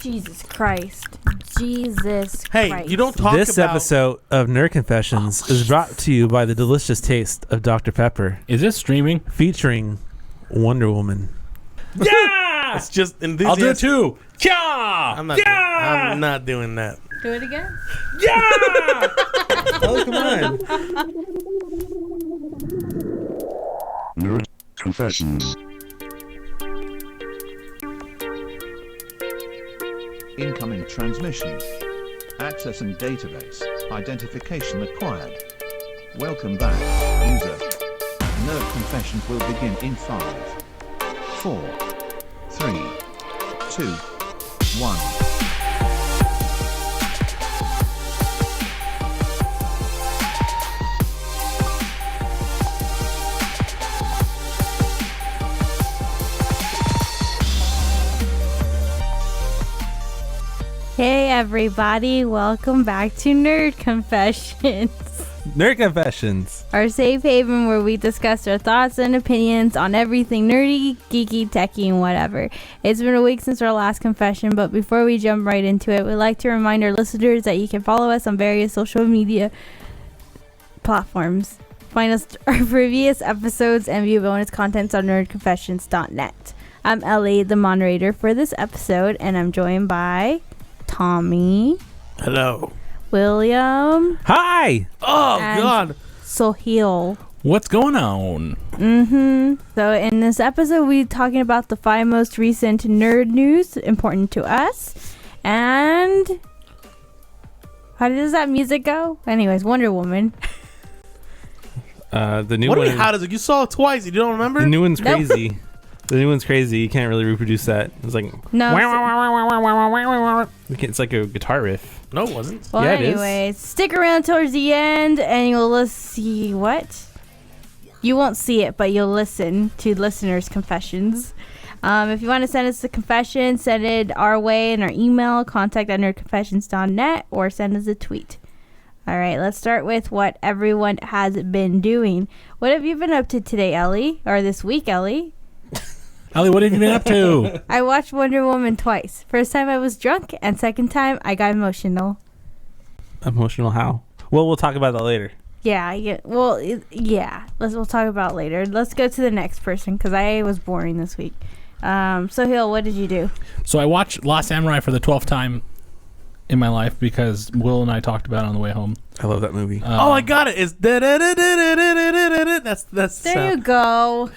Jesus Christ. Jesus Hey, Christ. you don't talk This about... episode of Nerd Confessions is brought to you by the delicious taste of Dr. Pepper, Is this streaming? featuring Wonder Woman. Yeah! It's just enthusiastic. I'll do it too. Yeah! I'm not doing that. Do it again? Yeah! Oh, come on. Nerd Confessions. Incoming transmission. Accessing database. Identification acquired. Welcome back, user. Nerd Confessions will begin in 5, 4, 3, 2, 1. Hey everybody, welcome back to Nerd Confessions. Nerd Confessions. Our safe haven where we discuss our thoughts and opinions on everything nerdy, geeky, techie, and whatever. It's been a week since our last confession, but before we jump right into it, we'd like to remind our listeners that you can follow us on various social media platforms. Find us our previous episodes and view bonus contents on nerdconfessions.net. I'm Ellie, the moderator for this episode, and I'm joined by Tommy, Hello. William, Hi! Oh, And- God. Sohail. What's going on? So in this episode, we're talking about the 5 most recent nerd news important to us. And how does that music go? Anyways, Wonder Woman. The new What do one. you mean, how does it? You saw it twice. You don't remember? The new one's Nope. crazy. The new one's crazy. You can't really reproduce that. It's like No. it's like a guitar riff. No, it wasn't. Well, Yeah, it is. anyways, stick around towards the end and you'll see what? You won't see it, but you'll listen to listeners' confessions. If you want to send us a confession, send it our way in our email, contact@nerdconfessions.net, or send us a tweet. All right, let's start with what everyone has been doing. What have you been up to today, Ellie? Or this week, Ellie? Ellie, what have you been up to? I watched Wonder Woman twice. First time I was drunk, and second time I got emotional. Emotional how? Well, we'll talk about that later. Yeah. Well, we'll talk about it later. Let's go to the next person because I was boring this week. Sohail, what did you do? So I watched Last Samurai for the 12th time in my life because Will and I talked about it on the way home. I love that movie. Oh, I got it. It's that's the There you sound. go.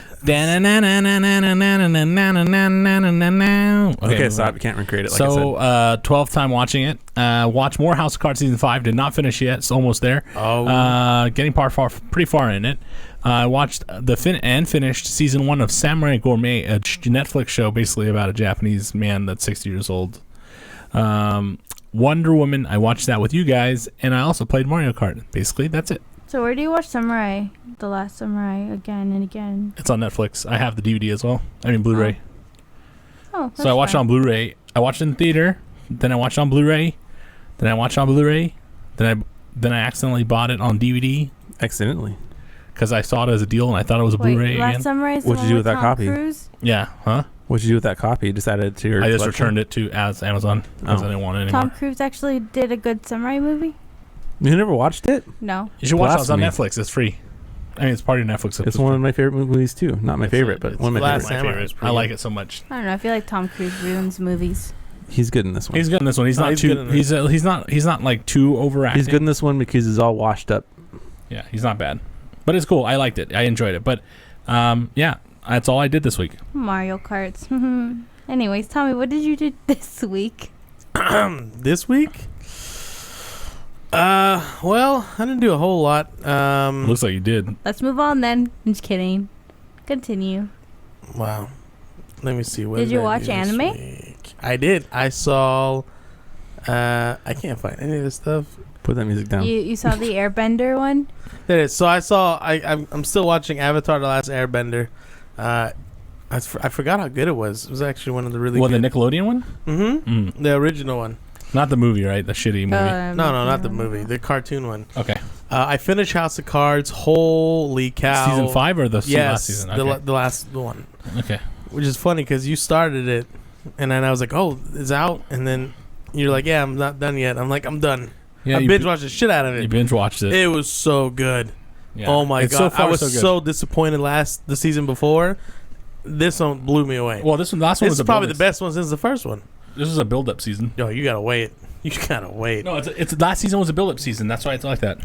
Okay, stop. You can't recreate it like So, I 12th time watching it. Watched more House of Cards season 5. Did not finish yet. It's almost there. Oh. Getting pretty far in it. I watched finished season 1 of Samurai Gourmet, a Netflix show basically about a Japanese man that's 60 years old. Wonder Woman, I watched that with you guys, and I also played Mario Kart. Basically, that's it. So where do you watch Samurai? The Last Samurai again and again. It's on Netflix. I have the DVD as well. I mean, Blu-ray. Oh, So I watched it on Blu-ray. I watched it in the theater. Then I watched it on Blu-ray. Then I watched it on Blu-ray. Then I accidentally bought it on DVD accidentally. because I saw it as a deal and I thought it was a Blu-ray Last again. Samurai is the What'd you one do with that Tom copy? Cruise? Yeah, huh? What'd you do with that copy? You just added it to your I just collection? returned it to as Amazon because Oh. I didn't want it anymore. Tom Cruise actually did a good samurai movie? You never watched it? No. You should watch it. It's on Blasphemy. Netflix. It's free. I mean, it's part of Netflix. It's one of my favorite movies too. Not my favorite, but it's one of my Last favorites. Samurai favorite. is pretty I like good. it so much. I don't know. I feel like Tom Cruise ruins movies. He's good in this one. He's good in this one. He's No, not he's too. good in He's not like too overacting. He's good in this one because he's all washed up. Yeah, he's not bad, but it's cool. I liked it. I enjoyed it. But yeah, that's all I did this week. Mario Karts. Anyways, Tommy, what did you do this week? This week? Well, I didn't do a whole lot. Looks like you did. Let's move on then. I'm just kidding. Continue. Wow. Let me see. What Did you I watch do this anime? week? I did. I saw. I can't find any of this stuff. Put that music down. You saw the Airbender one? There it is. So I saw. I'm still watching Avatar: The Last Airbender. I forgot how good it was. It was actually one of the really What, good. the Nickelodeon one? Mm-hmm. The original one. Not the movie, right? The shitty movie. No, not the movie. The cartoon one. Okay. I finished House of Cards. Holy cow! Season 5 or the Yes, last season? the Okay. last one. Okay. Which is funny because you started it and then I was like, "Oh, it's out," and then you're like, "Yeah, I'm not done yet." I'm like, "I'm done." Yeah, I binge watched the shit out of You it. binge watched it. It was so good. Yeah. Oh my It's god, so far I was so good. so disappointed the season before. This one blew me away. Well, last one This was is a probably the build-up. best one since the first one. This is a build-up season. Yo, you gotta wait. You gotta wait. No, it's last season was a build-up season. That's why it's like that.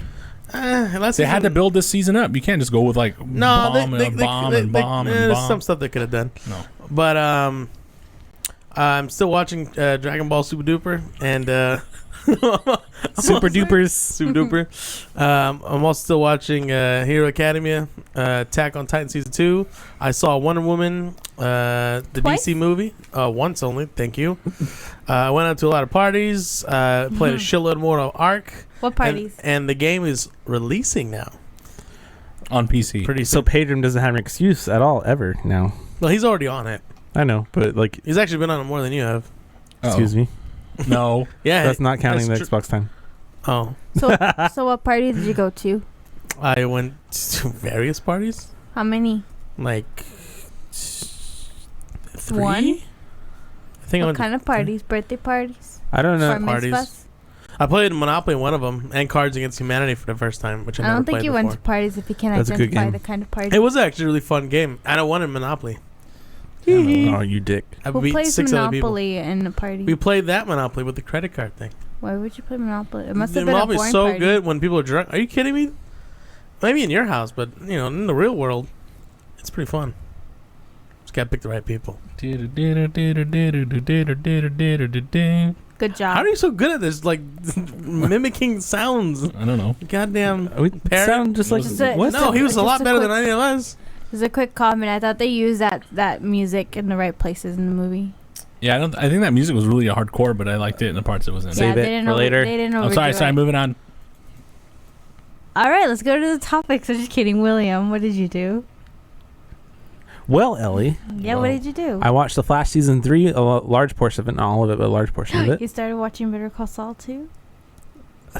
They had to build. build this season up. You can't just go with like No, bomb and bomb. there's some stuff they could have done. No. But I'm still watching Dragon Ball Super Duper and Super Dupers. Super Duper. I'm also still watching Hero Academia, Attack on Titan Season 2. I saw Wonder Woman, the Twice? DC movie, once only. Thank you. I went out to a lot of parties, played a shitload more of Ark. What parties? And the game is releasing now. On PC. Pretty So soon. Pedram doesn't have an excuse at all ever now. Well, he's already on it. I know, but like, He's actually been on it more than you have. excuse me, No. Yeah. that's not counting the that's Xbox time. Oh. So what party did you go to? I went to various parties. How many? Like 3? One? I think I What went kind of parties? Birthday parties? I don't know. Bar parties. mitzvahs? I played Monopoly in one of them and Cards Against Humanity for the first time, which I I never don't think played you before. went to parties if you can't That's a good identify game. the kind of party. It was actually a really fun game. And I won in Monopoly. Oh, you dick. I Who beat plays 6 other people. Monopoly in a party? We played that Monopoly with the credit card thing. Why would you play Monopoly? It must The have been a Monopoly boring is so party. good when people are drunk. Are you kidding me? Maybe in your house, but in the real world, it's pretty fun. Just gotta pick the right people. Good job. How are you so good at this? Like mimicking sounds. I don't know. Goddamn. We Parrot? sound just like Just a- what? No, he was a Just lot a better than quick- any of us. There's a quick comment. I thought they used that music in the right places in the movie. Yeah, I think that music was really hardcore, but I liked it in the parts it was in. Save they it didn't for later. They didn't I'm overdo sorry, it. moving on. All right, let's go to the topics. I'm just kidding. William, what did you do? Well, Ellie, Yeah, what did you do? I watched The Flash season 3, a large portion of it, not all of it, but a large portion of it. You started watching Better Call Saul too?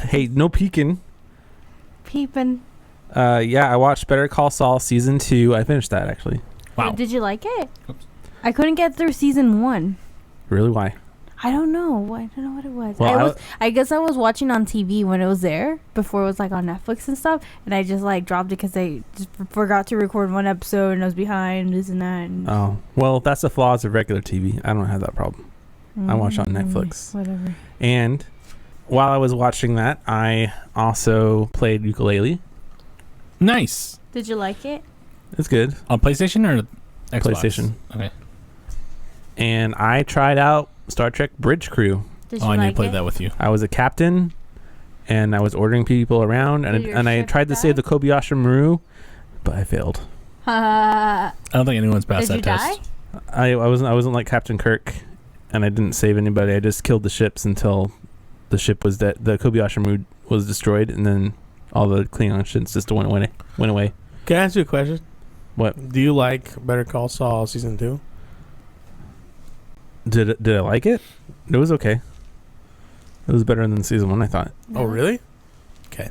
Hey, no peeking. Peeping. Yeah, I watched Better Call Saul season 2. I finished that actually. Wow. Did you like it? Oops. I couldn't get through season 1. Really? Why? I don't know. I don't know what it was. Well, I guess I was watching on TV when it was there before it was like on Netflix and stuff, and I just like dropped it because I just forgot to record one episode and I was behind this and that. And Oh, well, that's the flaws of regular TV. I don't have that problem. I watch on Netflix. Whatever. And while I was watching that, I also played ukulele. Nice. Did you like it? It's good. On PlayStation or Xbox? PlayStation. Okay. And I tried out Star Trek Bridge Crew. Did you Oh, I need like to play it? that with you. I was a captain, and I was ordering people around, Did and, your and I ship tried to die? save the Kobayashi Maru, but I failed. I don't think anyone's passed Did that you test. die? I wasn't like Captain Kirk, and I didn't save anybody. I just killed the ships until the ship was dead. The Kobayashi Maru was destroyed, and then all the Klingon ships just went away. Can I ask you a question? What? Do you like Better Call Saul season 2? Did I like it? It was okay. It was better than season 1, I thought. Oh, No. really? Okay.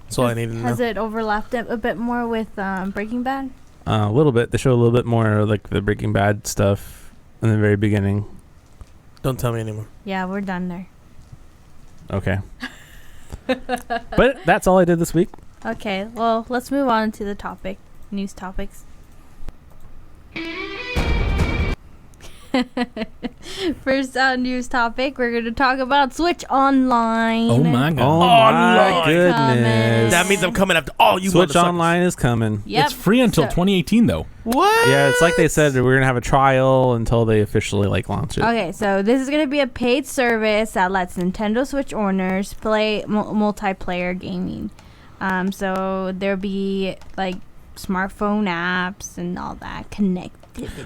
That's all I needed to know. Has it overlapped a bit more with Breaking Bad? A little bit. They show a little bit more like the Breaking Bad stuff in the very beginning. Don't tell me anymore. Yeah, we're done there. Okay. But that's all I did this week. Okay, well, let's move on to the topic. News topics. First news topic, we're going to talk about Switch Online. Oh my Oh god. my Lord. goodness. That means I'm coming after all you Switch motherfuckers. Online is coming. Yep. It's free until So- 2018 though. What? Yeah, it's like they said we're gonna have a trial until they officially launch it. Okay, so this is going to be a paid service that lets Nintendo Switch owners play multiplayer gaming. So there'll be like smartphone apps and all that connectivity.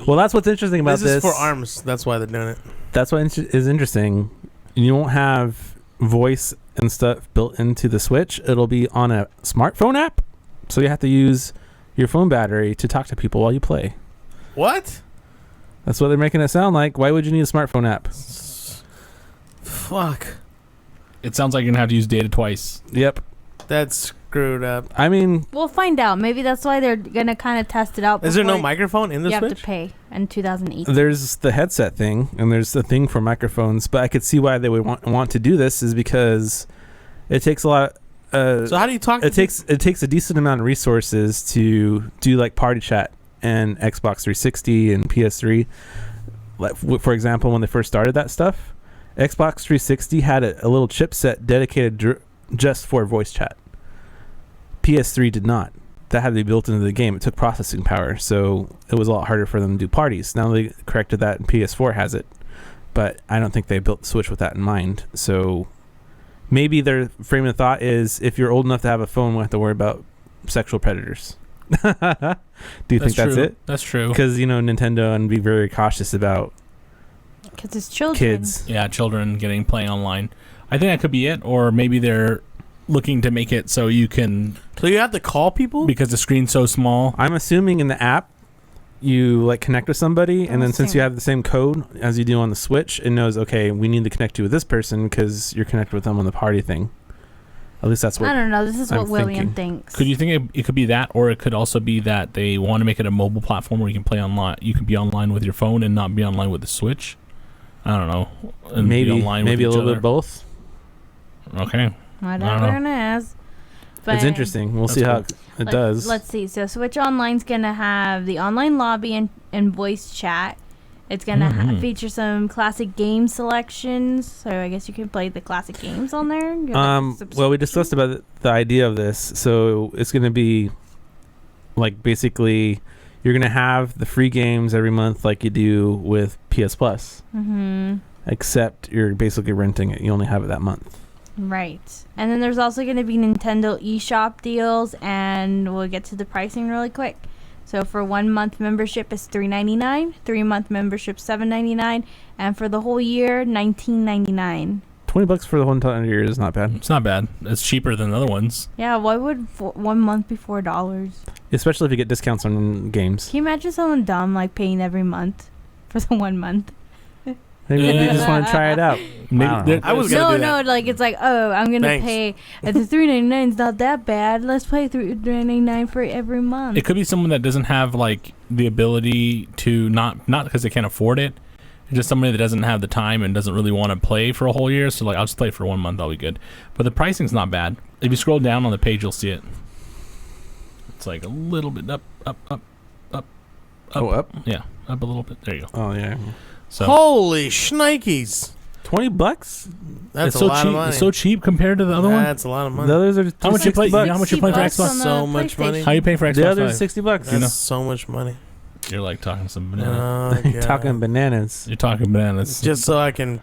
Well, that's what's interesting about This this. is for ARMS. That's why they're doing it. That's what is interesting. You won't have voice and stuff built into the Switch. It'll be on a smartphone app, so you have to use your phone battery to talk to people while you play. What? That's what they're making it sound like. Why would you need a smartphone app? Fuck. It sounds like you're gonna have to use data twice. Yep. That's screwed up. I mean, We'll find out. Maybe that's why they're going to kind of test it out. Is there no before microphone in the you have to Switch? pay. in 2018. There's the headset thing, and there's the thing for microphones. But I could see why they would want to do this is because it takes a lot. So how do you talk? It takes a decent amount of resources to do like party chat and Xbox 360 and PS3. Like for example, when they first started that stuff, Xbox 360 had a little chipset dedicated just for voice chat. PS3 did not. That had to be built into the game. It took processing power, so it was a lot harder for them to do parties. Now they corrected that, and PS4 has it, but I don't think they built the Switch with that in mind. So maybe their frame of thought is if you're old enough to have a phone, we have to worry about sexual predators. Do you think that's true. it? That's true. Because Nintendo and be very cautious about Because it's children. kids. Yeah, children playing online. I think that could be it, or maybe they're looking to make it so you can, So you have to call people? because the screen's so small. I'm assuming in the app you like connect with somebody, and then since you have the same code as you do on the Switch, it knows, okay, we need to connect you with this person because you're connected with them on the party thing. At least that's what I don't know. This is I'm what William thinking. thinks. Could you think it could be that, or it could also be that they want to make it a mobile platform where you can play online? You can be online with your phone and not be online with the Switch. I don't know. And be maybe online with a each little other. bit both. Okay. Whatever it is. It's interesting. We'll see how it does. Let's see. So Switch Online's going to have the online lobby and voice chat. It's going to feature some classic game selections. So I guess you can play the classic games on there. Well, we discussed about the idea of this. So it's going to be like basically you're going to have the free games every month like you do with PS Plus. Mm-hmm. Except you're basically renting it. You only have it that month. Right. And then there's also going to be Nintendo eShop deals, and we'll get to the pricing really quick. So for 1 month membership is $3.99, 3 month membership $7.99, and for the whole year $19.99. $20 for the whole entire year is not bad. It's not bad. It's cheaper than the other ones. Yeah, why would 1 month be $4? Especially if you get discounts on games. Can you imagine someone dumb like paying every month for the 1 month? Maybe they just want to try it out. Maybe I was gonna do No, that. like it's like, oh, I'm gonna Thanks. pay. The $3.99 is not that bad. Let's pay $3.99 for every month. It could be someone that doesn't have like the ability to not because they can't afford it. It's just somebody that doesn't have the time and doesn't really want to play for a whole year. So like, I'll just play for 1 month. I'll be good. But the pricing's not bad. If you scroll down on the page, you'll see it. It's like a little bit up. Oh, up? Yeah, up a little bit. There you go. Oh, yeah. So Holy shnikes. $20? That's it's a so lot cheap. of money. It's so cheap compared to the other one. That's a lot of money. The others are How much you play? $60. You know how much you play for $60 Xbox? on the So much money. PlayStation. How you paying for Xbox The others Live? $60. That's You know? so much money. You're like talking some banana. Oh, God. Talking bananas. You're talking bananas. Just so I can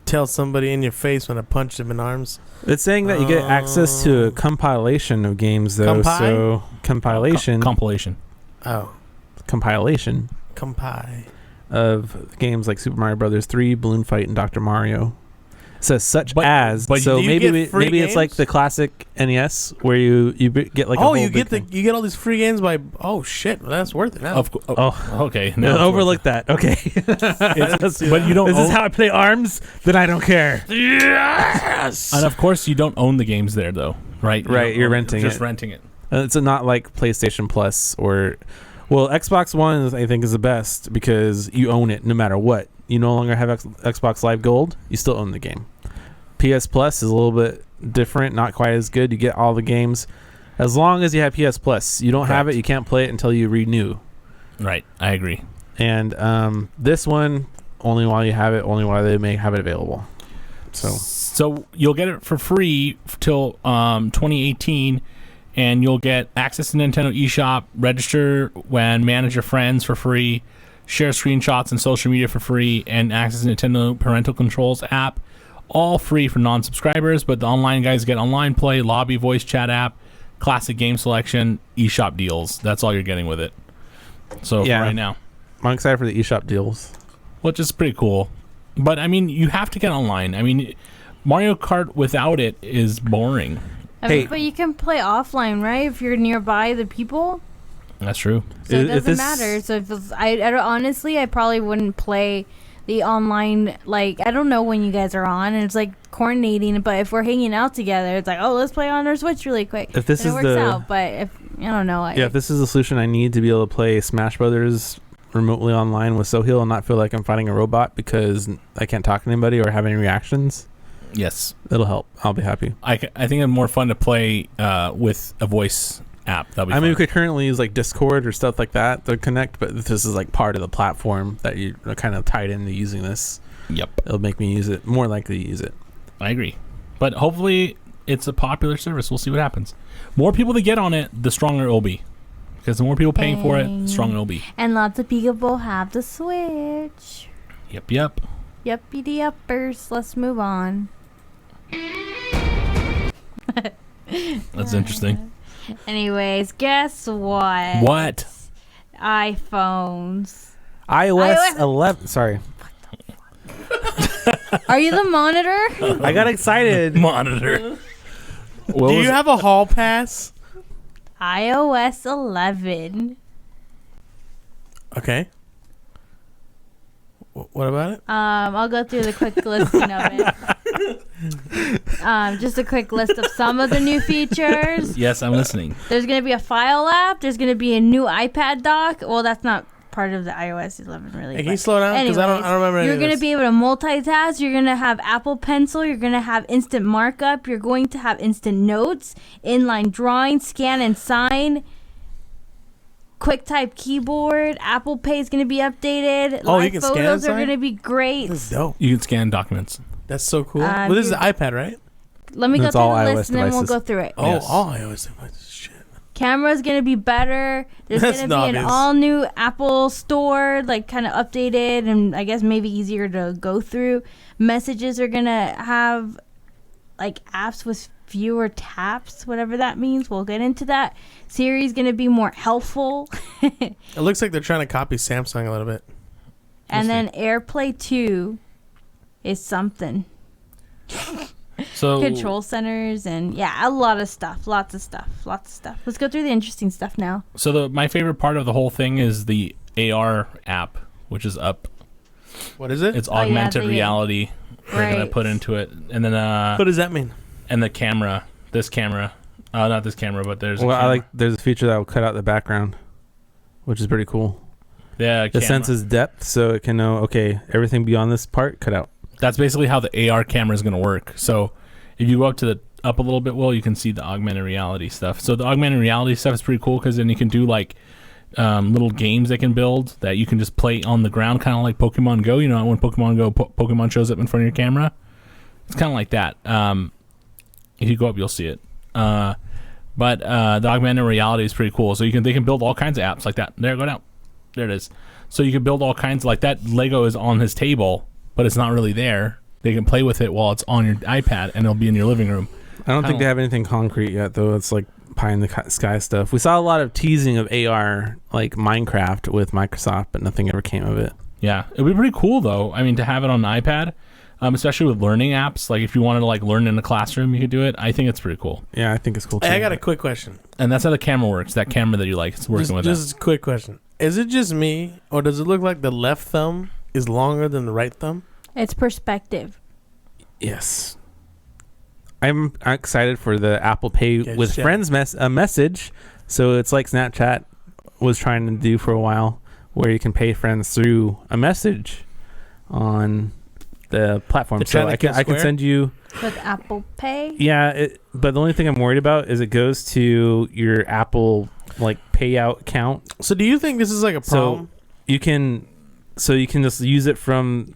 tell somebody in your face when I punch them in arms. It's saying that you get access to a compilation of games, though. So compilation Oh, compilation compie. of games like Super Mario Brothers 3, Balloon Fight, and Dr. Mario. It says such as. but So do you maybe get free maybe it's like games? the classic NES where you get like a Oh, whole you big get you get all these free games by. Oh shit, well, that's worth it now. Okay. No, it's overlook that. Okay. but you don't. This is own, how I play ARMS. Then I don't care. Yes. and of course, you don't own the games there, though, right? You Right, don't you're own it. renting Just it. renting it. It's not like PlayStation Plus or, well, Xbox One I think is the best because you own it no matter what. You no longer have Xbox Live Gold. You still own the game. PS Plus is a little bit different, not quite as good. You get all the games as long as you have PS Plus. You don't have it, you can't play it until you renew. Right, I agree. And this one, only while you have it, only while they may have it available. So you'll get it for free till 2018, and you'll get access to Nintendo eShop, register and manage your friends for free, share screenshots and social media for free, and access to Nintendo Parental Controls app. All free for non-subscribers, but the online guys get online play, lobby, voice chat app, classic game selection, eShop deals. That's all you're getting with it. So Yeah. for right now, I'm excited for the eShop deals. which is pretty cool. But I mean, you have to get online. I mean, Mario Kart without it is boring. Hey. But you can play offline, right? If you're nearby the people. That's true. So it If doesn't this- matter. So if it's, I don't, honestly, I probably wouldn't play the online. Like, I don't know when you guys are on, and it's like coordinating. But if we're hanging out together, it's like, oh, let's play on our Switch really quick. If this and is it works the- out. But if I don't know, Yeah, if this is the solution I need to be able to play Smash Brothers remotely online with Soheal and not feel like I'm fighting a robot because I can't talk to anybody or have any reactions, Yes. it'll help. I'll be happy. I think it's more fun to play with a voice app. That'll be fun. We could currently use like Discord or stuff like that to connect, but this is like part of the platform that you are kind of tied into using this. Yep. It'll make me more likely to use it. I agree. But hopefully it's a popular service. We'll see what happens. More people that get on it, the stronger it'll be. Because the more people paying for it, the stronger it'll be. And lots of people have the Switch. Yep. Yuppie the uppers. Let's move on. That's interesting. Anyways, guess what? What? iPhones. iOS 11. Sorry. Are you the monitor? I got excited. Monitor. Do you have a hall pass? iOS 11. Okay. What about it? I'll go through the quick listing of it. Just a quick list of some of the new features. Yes, I'm listening. There's going to be a file app. There's going to be a new iPad dock. Well, that's not part of the iOS 11 really. Hey, can you slow down? Because I don't remember any You're of going to this. be able to multitask. You're going to have Apple Pencil. You're going to have instant markup. You're going to have instant notes, inline drawing, scan and sign, QuickType keyboard. Apple Pay is going to be updated. Oh, Live you can scan and photos are sign? going to be great. That's dope. You can scan documents. That's so cool. Well, this is the iPad, right? Let me go That's through all the iOS list and then we'll devices. go through it. Oh, Yes. all iOS devices. Shit. Camera's going to be better. There's That's going to be an obvious. all new Apple Store, like kind of updated and I guess maybe easier to go through. Messages are going to have like apps with fewer taps, whatever that means. We'll get into that. Siri's going to be more helpful. It looks like they're trying to copy Samsung a little bit. And then AirPlay 2 is something. So Control centers and yeah, a lot of stuff. Lots of stuff. Let's go through the interesting stuff now. So my favorite part of the whole thing is the AR app, which is up. What is it? It's Oh, yeah, augmented the- reality. They're gonna Right. put into it, and then What does that mean? and the camera. This camera, not this camera, but there's. Well, a camera. there's a feature that will cut out the background, which is pretty cool. Yeah, It camera. senses depth, so it can know, okay, everything beyond this part, cut out. That's basically how the AR camera is going to work. So if you go up a little bit, Will, you can see the augmented reality stuff. So the augmented reality stuff is pretty cool because then you can do like little games they can build that you can just play on the ground, kind of like Pokemon Go. You know, when Pokemon Go, Pokemon shows up in front of your camera. It's kind of like that. If you go up, you'll see it. But the augmented reality is pretty cool. So they can build all kinds of apps like that. There, go down. There it is. So you can build all kinds like that. Lego is on his table, but it's not really there. They can play with it while it's on your iPad, and it'll be in your living room. I don't think they have anything concrete yet, though. It's like pie in the sky stuff. We saw a lot of teasing of AR, like Minecraft with Microsoft, but nothing ever came of it. Yeah, it'd be pretty cool though. I mean, to have it on the iPad, especially with learning apps. Like if you wanted to like learn in a classroom, you could do it. I think it's pretty cool. Yeah, I think it's cool too. Hey, I got a quick question. And that's how the camera works. That camera that you like, it's working with that. Just a quick question. Is it just me, or does it look like the left thumb is longer than the right thumb? It's perspective. Yes. I'm excited for the Apple Pay Good with shit. Friends message. So it's like Snapchat was trying to do for a while, where you can pay friends through a message on the platform. They're So trying to kill I can Square? send you. With Apple Pay? Yeah, but the only thing I'm worried about is it goes to your Apple like payout account. So do you think this is like a problem? You can just use it from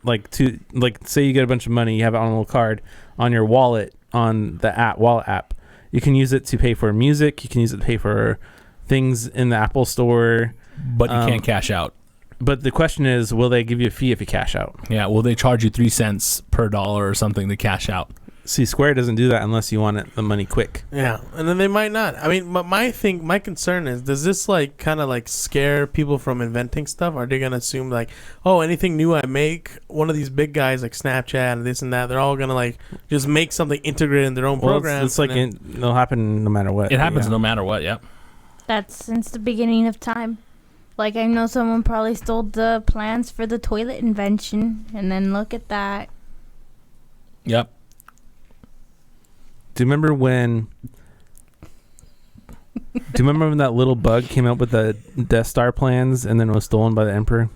say you get a bunch of money, you have it on a little card on your wallet on the wallet app. You can use it to pay for music. You can use it to pay for things in the Apple Store. But you can't cash out. But the question is, will they give you a fee if you cash out? Yeah, will they charge you 3 cents per dollar or something to cash out? See, Square doesn't do that unless you want the money quick. Yeah, and then they might not. I mean, but my concern is, does this like kind of like scare people from inventing stuff? Are they gonna assume like, oh, anything new I make, one of these big guys like Snapchat and this and that, they're all gonna like just make something integrated in their own program? It's like it'll happen no matter what. It happens Yeah. no matter what, yep. That's since the beginning of time. Like, I know someone probably stole the plans for the toilet invention, and then look at that. Yep. Do you remember when Do you remember when that little bug came out with the Death Star plans and then was stolen by the Emperor?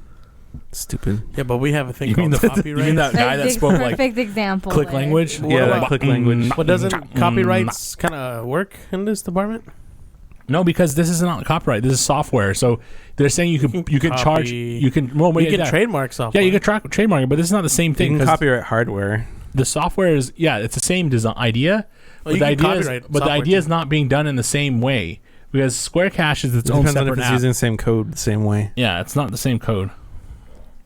Stupid. Yeah, but we have a thing You mean called the- copyright. you mean that guy that spoke like perfect example. click there. language? What Yeah, about- like click language. Well, doesn't copyrights kind of work in this department? No, because this is not copyright. This is software. So they're saying you can charge You can yeah, trademark software. yeah, you can trademark it, but this is not the same You thing. can 'cause copyright hardware. the software is it's the same design idea, Well, you but the can idea is copyright but the software idea is too. not being done in the same way because Square Cache is its It own depends on if separate it's app. using the same code the same way. Yeah, it's not the same code.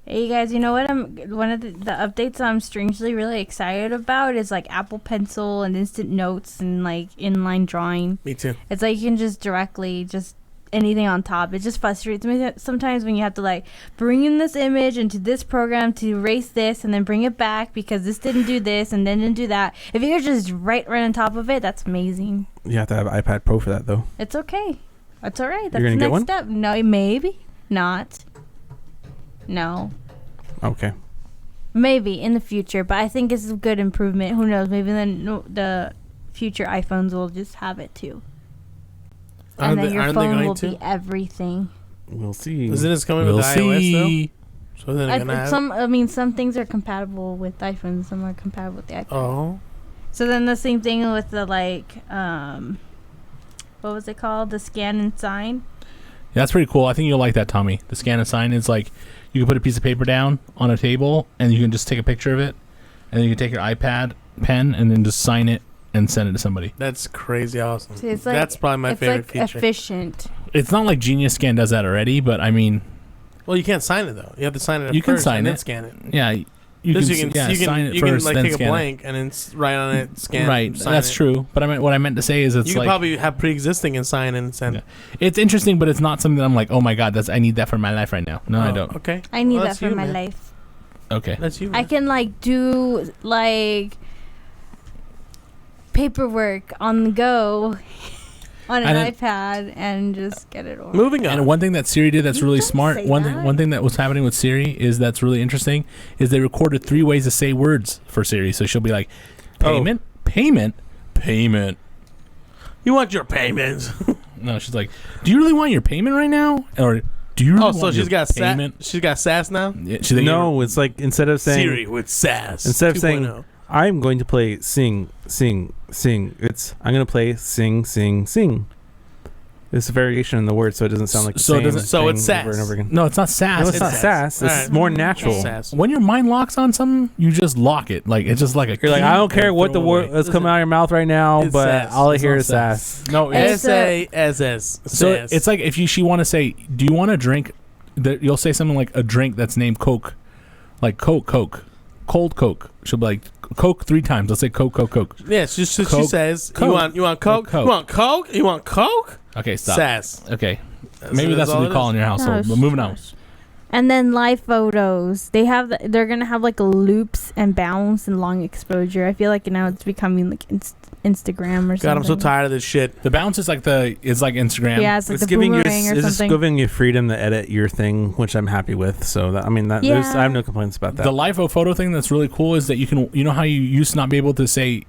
Hey, you guys, you know what? One of the updates I'm strangely really excited about is like Apple Pencil and Instant Notes and like inline drawing. Me too. It's like you can just directly anything on top. It just frustrates me sometimes when you have to like bring in this image into this program to erase this and then bring it back because this didn't do this and then didn't do that. If you could just right on top of it, that's amazing. You have to have an iPad Pro for that, though. It's okay. It's all right. That's You're the gonna get next one? step. No, maybe not. No. Okay. Maybe in the future, but I think it's a good improvement. Who knows? Maybe then the future iPhones will just have it too. And then your aren't they phone going will to? be everything. We'll see. Isn't this coming We'll with iOS see. though? So then they're gonna have Some things are compatible with iPhones, some are compatible with the iPad. Oh, So then the same thing with the what was it called? The scan and sign. Yeah, that's pretty cool. I think you'll like that, Tommy. The scan and sign is like you can put a piece of paper down on a table and you can just take a picture of it, and then you can take your iPad pen and then just sign it and send it to somebody. that's crazy awesome. See, it's like, That's probably my it's favorite like feature. efficient. It's not like Genius Scan does that already, but I mean, Well, you can't sign it though. You have to sign it. You can first sign and then it. scan it. yeah, you This can sign it you first, can like then take a scan blank and then write on it, scan. Right, sign that's it. true. But what I meant to say is it's You can like probably have pre-existing and sign and send. Yeah. It's interesting, but it's not something that I'm like, oh my god, I need that for my life right now. No, I Oh, don't. Okay, I need Well, that that's for you, my man. life. Okay. That's you. I man. can like do like paperwork on the go on an And then- iPad and just get it over. Moving on. And one thing that Siri did that's You really don't smart, say one that. thing that was happening with Siri is that's really interesting, is they recorded 3 ways to say words for Siri. So she'll be like, payment, payment, payment. You want your payments? No, she's like, do you really want your payment right now? Or do you really Oh, so want she's your got payment? she's got sass now. Yeah, No, it's like instead of saying Siri with sass. instead of 2.0. saying I'm going to play sing, sing, sing, it's I'm going to play sing, sing, sing. It's a variation in the word, so it doesn't sound like the So it same doesn't- so thing it's over sass. and over again. No, it's not sass. No, it's not sass. It's Alright. more natural. Okay. sass. When your mind locks on something, you just lock it. Like it's just like a. You're like, key I don't care and what the throw word away. that's coming out of your mouth right now, It's but sass. all I It's hear not is sass. No, it's S-A-S-S. so Sass. it's like if she want to say, do you want a drink? That you'll say something like a drink that's named Coke, like Coke, cold Coke. She'll be like Coke 3 times. Let's say Coke. Yeah, she Coke. says, Coke. you want Coke? Coke. You want Coke? You want Coke? Okay, stop. Sass. Okay, maybe that's all what we it call is. in your household. But moving on. And then live photos. They're gonna have like loops and bounce and long exposure. I feel like now it's becoming like Instagram or something. God, I'm so tired of this shit. The bounce is like Instagram. Yeah, it's like It's the giving you boomerang or it's just something. giving you freedom to edit your thing, which I'm happy with. So that, I mean, that Yeah. I have no complaints about that. The live photo thing that's really cool is that you can, you know how you used to not be able to say,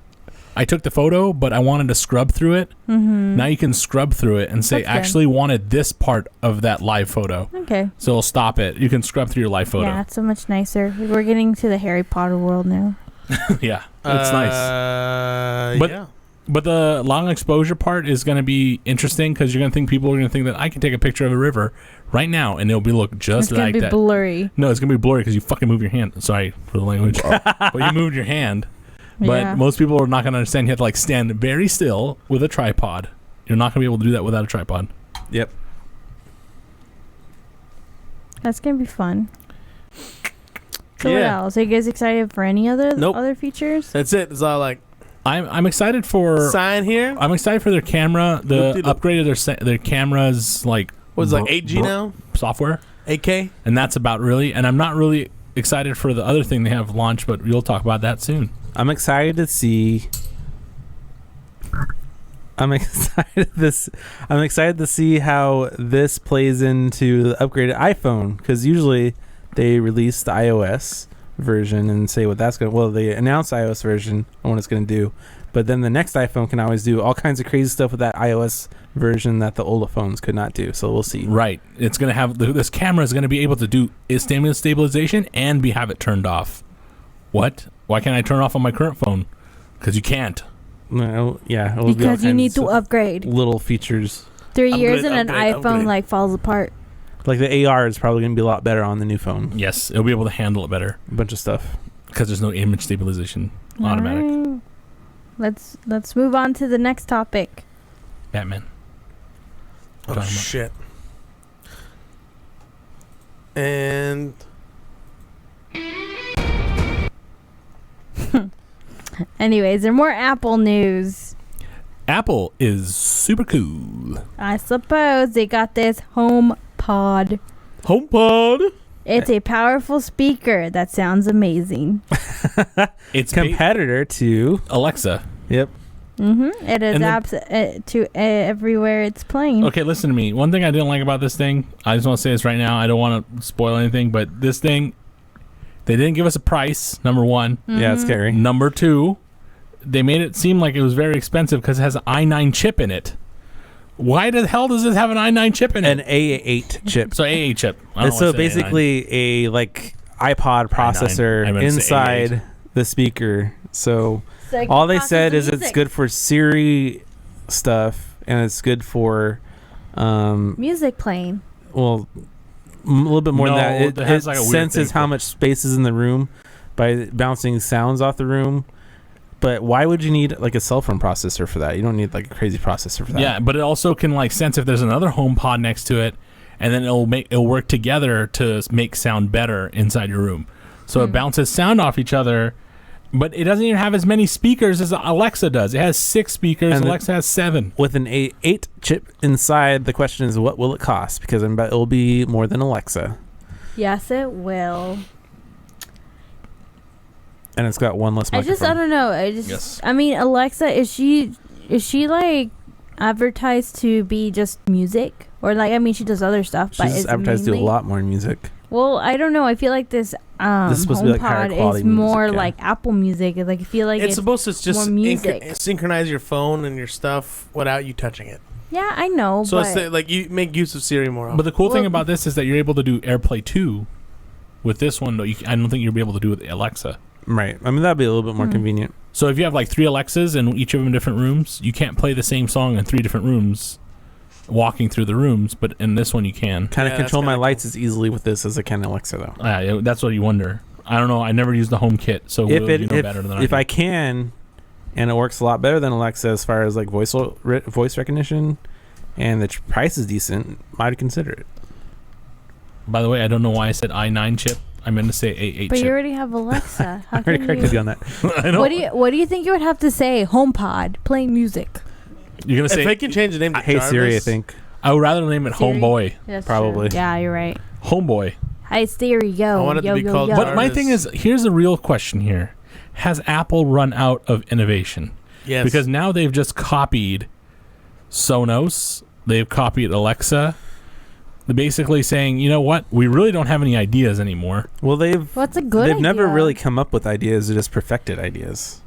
I took the photo, but I wanted to scrub through it. Mm-hmm. Now you can scrub through it and say, That's good. actually wanted this part of that live photo. Okay. So it'll stop it. You can scrub through your live photo. Yeah, it's so much nicer. We're getting to the Harry Potter world now. Yeah, it's nice. But- yeah. But the long exposure part is going to be interesting because you're going to think people are going to think that I can take a picture of a river right now and it'll be look just It's gonna like be that. blurry. No, it's going to be blurry because you fucking move your hand. Sorry for the language. But you moved your hand. But Yeah. most people are not going to understand. You have to like stand very still with a tripod. You're not going to be able to do that without a tripod. Yep. That's gonna be fun. So what Yeah. else? Are you guys excited for any Nope. other features? That's it. It's all like I'm excited for. sign here. I'm excited for their camera. The Loop-de-loop. upgrade of their cameras, like What's it, like bro- 8G bro- now? software, 8K? and that's about really. And I'm not really excited for the other thing they have launched, but you'll talk about that soon. I'm excited to see. I'm excited to see how this plays into the upgraded iPhone, because usually they release the iOS version and say what that's going to... Well, they announced iOS version and what it's going to do. But then the next iPhone can always do all kinds of crazy stuff with that iOS version that the older phones could not do. So we'll see. Right. It's going to have... This camera is going to be able to do stabilization and have it turned off. What? Why can't I turn off on my current phone? Because you can't. No, yeah. It'll be all Because you kinds need to of upgrade. little features. 3 years Upgrade, and an upgrade, iPhone upgrade. like falls apart. Like the AR is probably going to be a lot better on the new phone. Yes. It'll be able to handle it better. A bunch of stuff. Because there's no image stabilization. Automatic. All right. Let's move on to the next topic. Batman. Oh, Talking about- shit. And Anyways, there are more Apple news. Apple is super cool. I suppose they got this HomePod. HomePod. It's a powerful speaker that sounds amazing. It's Competitor to... Alexa. Yep. It adapts to everywhere it's playing. Okay, listen to me. One thing I didn't like about this thing, I just want to say this right now. I don't want to spoil anything, but this thing, they didn't give us a price, number one. Yeah, it's scary. Number two, they made it seem like it was very expensive because it has an i9 chip in it. Why the hell does this have an i9 chip in it? An A8 chip. So A8 chip. I don't And know so why I said basically a like iPod processor I meant to say inside A8. the speaker. So So it all they processes said is it's music. good for Siri stuff and it's good for Music playing. well a little bit more No, than that. it has It like a weird senses thing how for- much space is in the room by bouncing sounds off the room. But why would you need like a cell phone processor for that? You don't need like a crazy processor for that. Yeah, but it also can like sense if there's another HomePod next to it, and then it'll work together to make sound better inside your room. So it bounces sound off each other, but it doesn't even have as many speakers as Alexa does. It has 6 speakers. And Alexa has 7. With an A8 chip inside, the question is what will it cost? Because I bet it'll be more than Alexa. Yes, it will. And it's got one less microphone. I don't know. Yes. I mean, Alexa, is she like advertised to be just music? Or like, I mean, she does other stuff, but She's is advertised to do a mainly- lot more music. Well, I don't know. I feel like this This is supposed to be like higher HomePod quality is more music, yeah. like Apple Music. Like I feel like It's supposed to just more music. synchronize your phone and your stuff without you touching it. yeah, I know. So but it's like you make use of Siri more often. But the cool thing Well- about this is that you're able to do AirPlay 2 with this one. Though I don't think you'll be able to do it with Alexa. Right. I mean, that'd be a little bit more convenient. So if you have like 3 Alexas and each of them in different rooms, you can't play the same song in 3 different rooms, walking through the rooms. But in this one, you can. Kind of Yeah, control that's my kinda lights as easily with this as I can Alexa, though. That's what you wonder. I don't know. I never used the HomeKit, so If you know better than if I I do. can, and it works a lot better than Alexa as far as like voice recognition, and the price is decent, might consider it. By the way, I don't know why I said i9 chip. I meant to say A8 But chip. you already have Alexa. How I already can corrected you you? on that. I know. What do you think you would have to say? HomePod, playing music. You're gonna if say? they can change the name to Hey Jarvis, Siri, I think. I would rather name it Siri? Homeboy. That's Probably. true. Yeah, you're right. Homeboy. Hi Siri, yo, I want it to yo, be yo, called yo. But my Jarvis. thing is, here's the real question here: has Apple run out of innovation? Yes. Because now they've just copied Sonos. They've copied Alexa. They're basically saying, you know what? We really don't have any ideas anymore. Well, What's a good they've never idea? really come up with ideas; they just perfected ideas.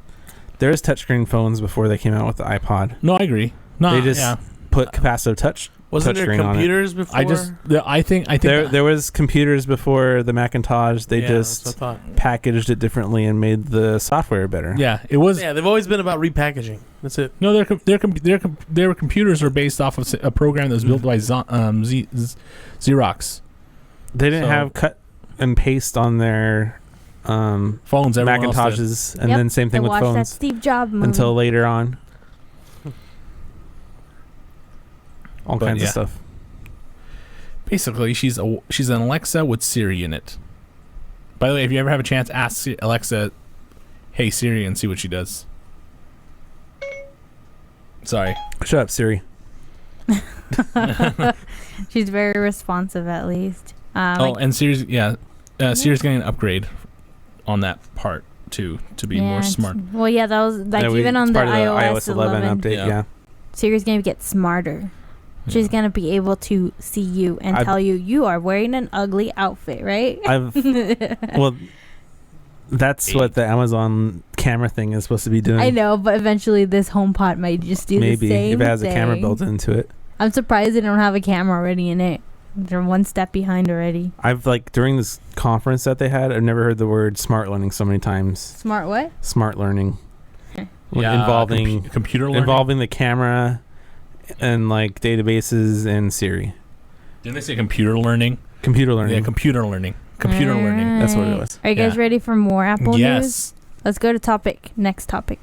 There's touchscreen phones before they came out with the iPod. No, I agree. No, They just yeah. put capacitive touch. wasn't there touchscreen on it. computers before? I think There was computers before the Macintosh. They Yeah, just that's what I thought. packaged it differently and made the software better. yeah, it was. Yeah, they've always been about repackaging. That's it. No, their computers are based off of a program that was built by Xerox. They didn't So- have cut and paste on their Phones, everyone else did. Macintoshes, and Yep, then same thing I with watched that phones Steve Jobs movie. until later on. All But kinds yeah. of stuff. Basically, she's an Alexa with Siri in it. By the way, if you ever have a chance, ask Alexa, "Hey Siri," and see what she does. Sorry. Shut up, Siri. She's very responsive, at least. And Siri's Siri's getting an upgrade on that part too to be more smart. Well, yeah, that was like Yeah, even on it's the part of iOS 11 update. Yeah. Yeah. Siri's gonna get smarter. She's gonna be able to see you and I've- tell you are wearing an ugly outfit, right? Well, That's what the Amazon camera thing is supposed to be doing. I know, but eventually this HomePod might just do Maybe the same if it has a camera thing. built into it. I'm surprised they don't have a camera already in it. They're one step behind already. I've during this conference that they had, I've never heard the word smart learning so many times. Smart what? Smart learning. Yeah, Involving computer learning. involving the camera and databases and Siri. Didn't they say computer learning? Computer learning. Yeah, computer learning. Computer learning. That's what it was. Are you guys Yeah. ready for more Apple news? Yes. Let's go to next topic.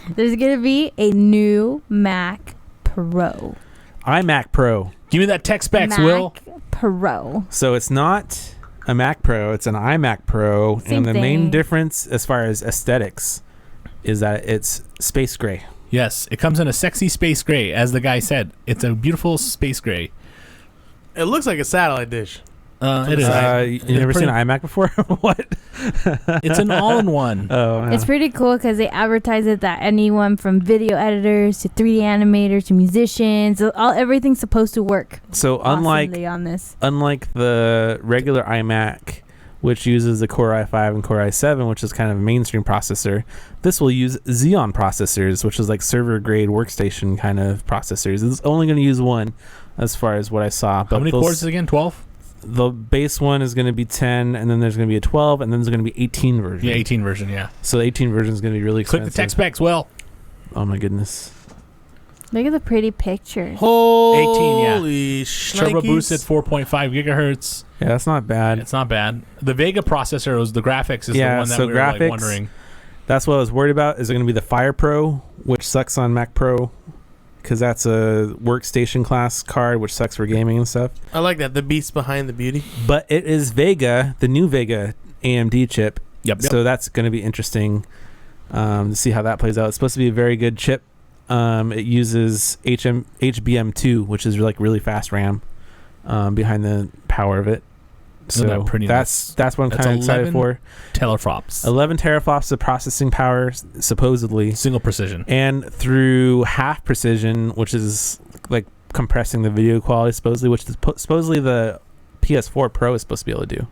There's going to be a new Mac Pro. iMac Pro. Give me that tech specs, Mac Will. Pro. So it's not a Mac Pro, it's an iMac Pro. Same and the main thing. difference as far as aesthetics is that it's space gray. Yes, it comes in a sexy space gray, as the guy said. It's a beautiful space gray. It looks like a satellite dish. It is. You never seen an iMac before? What? It's an all-in-one. Oh, yeah. It's pretty cool because they advertise it that anyone from video editors to 3D animators to musicians, everything's supposed to work. So awesomely on this. unlike the regular iMac, which uses the Core i5 and Core i7, which is kind of a mainstream processor, this will use Xeon processors, which is like server-grade workstation kind of processors. It's only going to use one as far as what I saw. How many cores again? 12? The base one is going to be 10, and then there's going to be a 12, and then there's going to be 18 version. Yeah, 18 version, yeah. So the 18 version is going to be really Click expensive. the tech specs, Will. Oh, my goodness. Look at the pretty pictures. Holy 18, Turbo shnikes. boosted 4.5 gigahertz. Yeah, that's not bad. It's not bad. The Vega processor was the graphics is Yeah, the one that so we were graphics- wondering. That's what I was worried about. Is it going to be the Fire Pro, which sucks on Mac Pro, because that's a workstation class card, which sucks for gaming and stuff. I like that. The beast behind the beauty. But it is Vega, the new Vega AMD chip. Yep. So that's going to be interesting to see how that plays out. It's supposed to be a very good chip. It uses HBM2, which is really fast RAM behind the power of it. So Isn't that pretty that's what I'm That's kind of excited 11 for. Teraflops. 11 teraflops of processing power, supposedly. Single precision. And through half precision, which is like compressing the video quality, supposedly, which is supposedly the PS4 Pro is supposed to be able to do.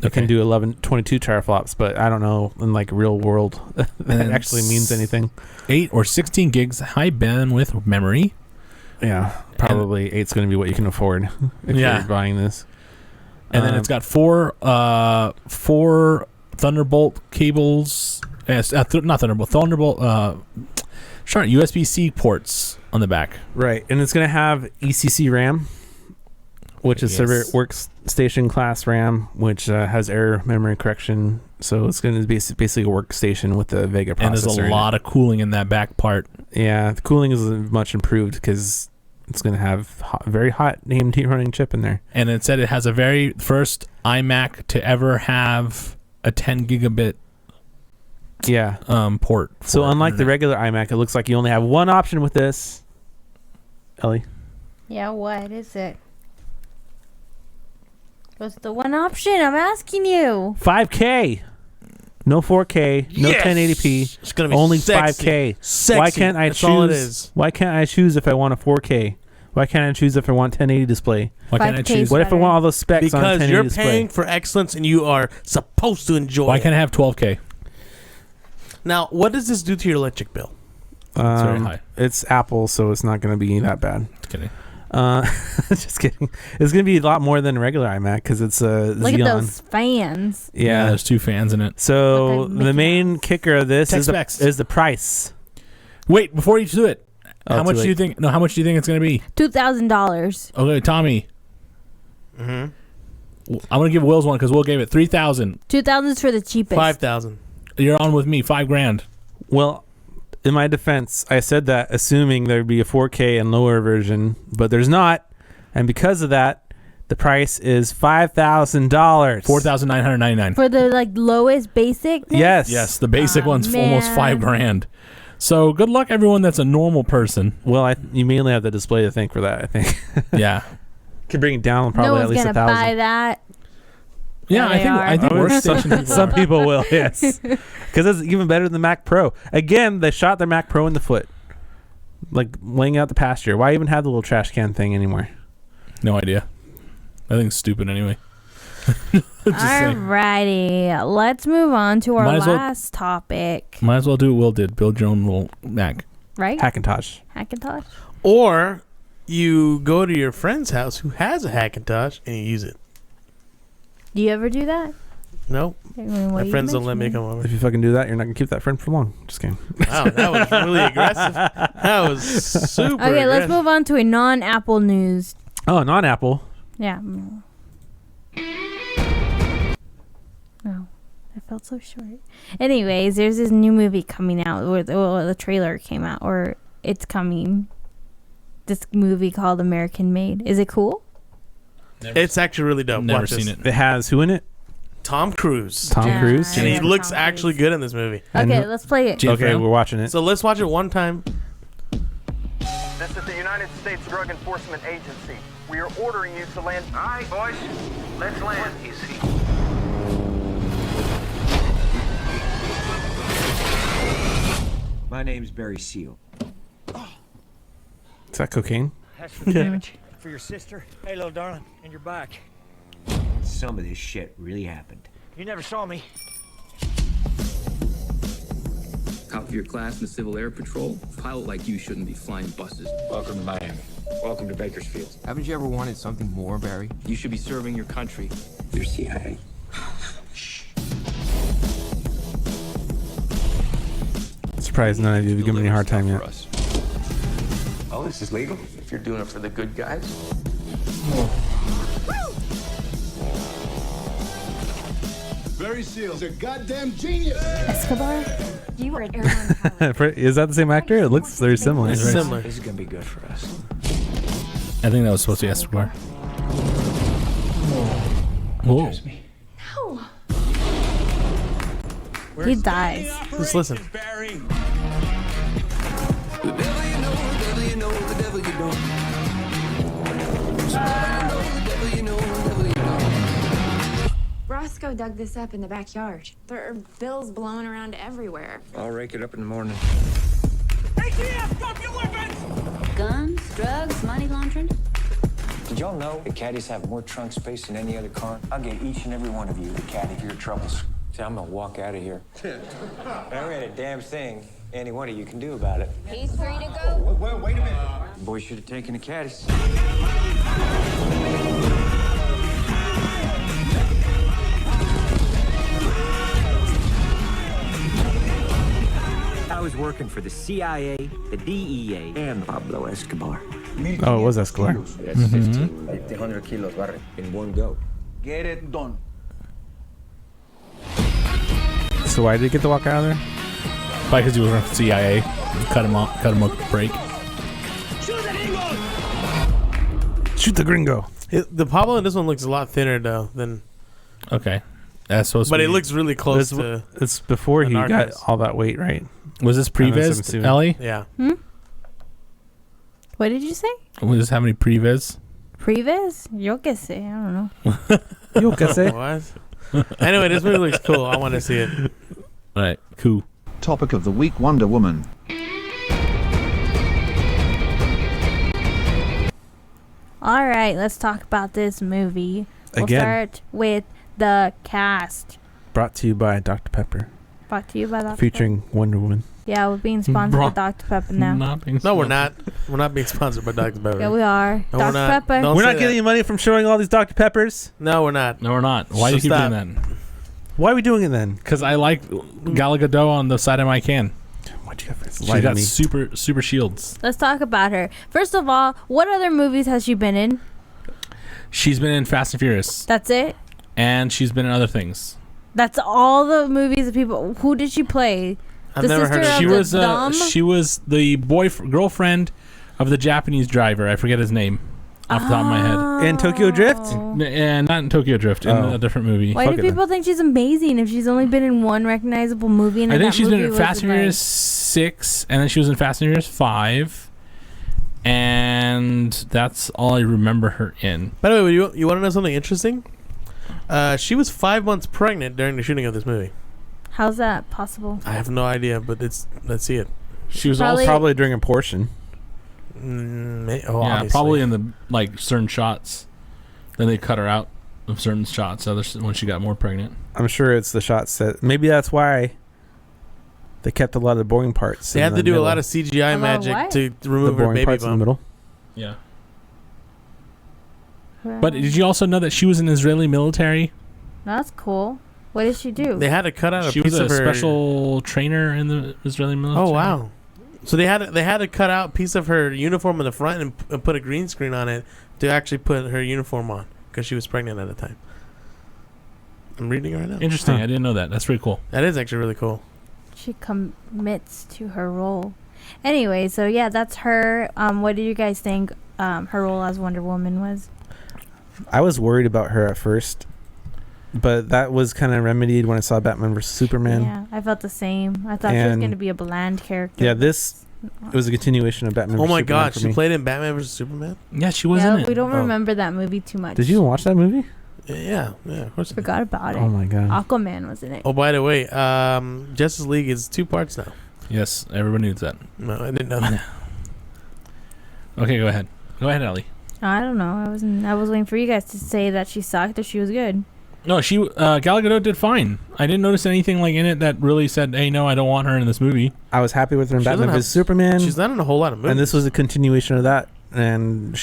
It can do 22 teraflops, but I don't know in real world that actually means anything. 8 or 16 gigs high bandwidth memory. Yeah, probably 8's going to be what you can afford if you're buying this. And then it's got four Thunderbolt cables. Not Thunderbolt. USB-C ports on the back. Right, and it's going to have ECC RAM, which is server workstation class RAM, which has error memory correction. So it's going to be basically a workstation with the Vega processor. And there's a lot of cooling in that back part. Yeah, the cooling is much improved because it's going to have very hot AMD running chip in there. And it said it has a very first iMac to ever have a 10 gigabit port. So unlike the regular iMac, it looks like you only have one option with this. Ellie? Yeah, what is it? What's the one option? I'm asking you. 5K. No 4K, no 1080p. It's gonna be only sexy. 5K. Sexy. Why can't I That's choose? all it is. Why can't I choose if I want a 4K? Why can't I choose if I want 1080 display? Why can't I 5K choose? What if I want all those specs on Because 1080 you're display? paying for excellence and you are supposed to enjoy Why it. can't I have 12K? Now, what does this do to your electric bill? It's very high. It's Apple, so it's not going to be that bad. Just kidding. Just kidding. It's going to be a lot more than a regular iMac because it's a Look Xeon. at those fans. Yeah. There's 2 fans in it. So Look at the Mickey main Mouse. kicker of this Tech is specs. the price. Wait, before you do it, Oh, how too much do late. you think? No, how much do you think it's going to be? $2,000. Okay, Tommy. Mm-hmm. I'm going to give Will's one because Will gave it 3,000. $2,000 for the cheapest. 5,000. You're on with me. $5,000. Well, in my defense, I said that assuming there'd be a 4K and lower version, but there's not. And because of that, the price is $5,000. $4,999. For the lowest basic. Yes. Yes, the basic Aw, one's almost man. $5,000. So good luck, everyone that's a normal person. Well, you mainly have the display to thank for that, I think. Yeah. Could bring it down No probably one's at least gonna buy 1,000. that. Yeah, There they are. I think workstation people Some are. people will, yes. Because it's even better than the Mac Pro. Again, they shot their Mac Pro in the foot. Like laying out the pasture. Why even have the little trash can thing anymore? No idea. I think it's stupid anyway. Just saying. Alrighty, let's move on to our Might as well- last topic. Might as well do what Will did. Build your own little Mac. Right? Hackintosh. Hackintosh? Or you go to your friend's house who has a Hackintosh and you use it. Do you ever do that? Nope. My friends don't let me come over. If you fucking do that, you're not gonna keep that friend for long. Just kidding. Wow, that was really aggressive. That was super Okay, let's aggressive. move on to a non-Apple news. Oh, non-Apple. Yeah. Oh, that felt so short. Anyways, there's this new movie coming out, or the trailer came out, or it's coming. This movie called American Made. Is it cool? It's actually really dope. Never Watch seen this. it. It has who in it? Tom Cruise. Tom Yeah, Cruise. And he Yeah, looks Tom actually Cruise. good in this movie. And Okay, who- let's play it. James Okay, Brown? we're watching it. So let's watch it one time. This is the United States Drug Enforcement Agency. We are ordering you to land. All right, boys, let's land. Easy. My name's Barry Seal. Is that cocaine? That's for damage for your sister. Hey, little darling, and your back. Some of this shit really happened. You never saw me. Top of your class in the Civil Air Patrol. A pilot like you shouldn't be flying buses. Welcome to Miami. Welcome to Bakersfield. Haven't you ever wanted something more, Barry? You should be serving your country. You're CIA. Surprised none of you have given me a hard time yet. Oh, this is legal? If you're doing it for the good guys. Barry Seal's a goddamn genius. Escobar? You are an airline pilot. Is that the same actor? It looks very similar. It's similar. This is gonna be good for us. I think that was supposed to be Escobar. Whoa. Trust me. No. He dies. Just listen. Barry. The devil you know, the devil you know, the devil you don't. The devil you know, the devil you don't. Roscoe dug this up in the backyard. There are bills blowing around everywhere. I'll rake it up in the morning. ATF, drop your weapons! Guns, drugs, money laundering. Did y'all know the caddies have more trunk space than any other car? I'll get each and every one of you a caddy for your troubles. See, I'm gonna walk out of here. There ain't a damn thing any one of you can do about it. He's free to go. Wait a minute. The boy should have taken the caddies. I was working for the CIA, the DEA, and Pablo Escobar. Oh, it was Escobar. That's 1,500 kilos, Barry, in one go. Get it done. So why did he get to walk out of there? Probably because he was working for CIA. Cut him off. Cut him a break. Shoot the gringo. The Pablo in this one looks a lot thinner though than, Okay. That's supposed but to it be. looks really close to. It's before he got Narcos. all that weight, right? Was this previs, assuming. Ellie? Yeah. What did you say? Was this how many previs? Previs? Yo que sé. I don't know. Yo, que sé. What? Anyway, this movie looks cool. I want to see it. All right. Cool. Topic of the week: Wonder Woman. All right, let's talk about this movie. We'll Again. start with the cast. Brought to you by Dr. Pepper. Brought to you by Dr. Featuring Wonder Woman. Pepper. Yeah, we're being sponsored by Bro- Dr. Pepper now. Not being No, we're sponsored. not. We're not being sponsored by Dr. Pepper. Yeah, we are. No, we're Dr. not. Pepper. Don't We're say not getting any money from showing all these Dr. Peppers. No, we're not. No, we're not. Why do you So keep stop. doing that? Why are we doing it then? Because I like Gal Gadot on the side of my can. Why'd you have She got super shields. Let's talk about her. First of all, what other movies has she been in? She's been in Fast and Furious, That's it? and she's been in other things. That's all the movies that people... Who did she play? I've The never sister heard of of She the was Dom? she was the girlfriend of the Japanese driver. I forget his name off the top of my head. In Tokyo Drift? Oh. And not in Tokyo Drift, in Oh. a different movie. Why Fuck do it then. people think she's amazing if she's only been in one recognizable movie? And I think that she's been movie in was Fast and like- Furious 6, and then she was in Fast and Furious 5, and that's all I remember her in. By the way, you want to know something interesting? She was 5 months pregnant during the shooting of this movie. How's that possible? I have no idea, but let's see it. She was Probably- also Probably during a portion. Yeah, probably in the like certain shots. Then they cut her out of certain shots. When she got more pregnant. I'm sure it's the shots that maybe that's why they kept a lot of the boring parts. They had to do a lot of CGI magic to remove her baby parts in the middle. Yeah. But did you also know that she was in Israeli military? That's cool. What did she do? They had to cut out a She piece was of a her. special trainer in the Israeli military. Oh wow! So they had to cut out a piece of her uniform in the front and put a green screen on it to actually put her uniform on because she was pregnant at the time. I'm reading it right now. Interesting. I didn't know that. That's pretty cool. That is actually really cool. She commits to her role. Anyway, so yeah, that's her. What do you guys think her role as Wonder Woman was? I was worried about her at first, but that was kind of remedied when I saw Batman vs Superman. Yeah, I felt the same. I thought she was going to be a bland character. Yeah, it was a continuation of Batman. Oh my Superman god, for she me. played in Batman vs Superman. Yeah, she was in it. We don't remember that movie too much. Did you even watch that movie? Yeah, of course. Forgot about it. Oh my god. Aquaman was in it. Oh, by the way, Justice League is 2 parts now. Yes, everyone knew that. No, I didn't know that. Okay, go ahead. Go ahead, Ellie. I don't know. I was waiting for you guys to say that she sucked or she was good. No, Gal Gadot did fine. I didn't notice anything like in it that really said, "Hey, no, I don't want her in this movie." I was happy with her in Batman vs Superman. She's not in a whole lot of movies. And this was a continuation of that. And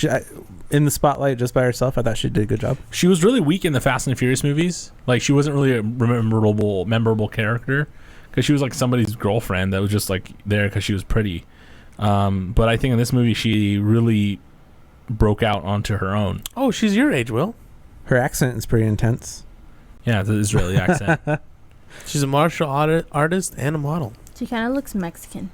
in the spotlight just by herself, I thought she did a good job. She was really weak in the Fast and Furious movies. Like, she wasn't really a memorable character because she was like somebody's girlfriend that was just like there because she was pretty. But I think in this movie she really broke out onto her own. Oh, she's your age, Will. Her accent is pretty intense. Yeah, it's an Israeli accent. She's a martial artist and a model. She kind of looks Mexican.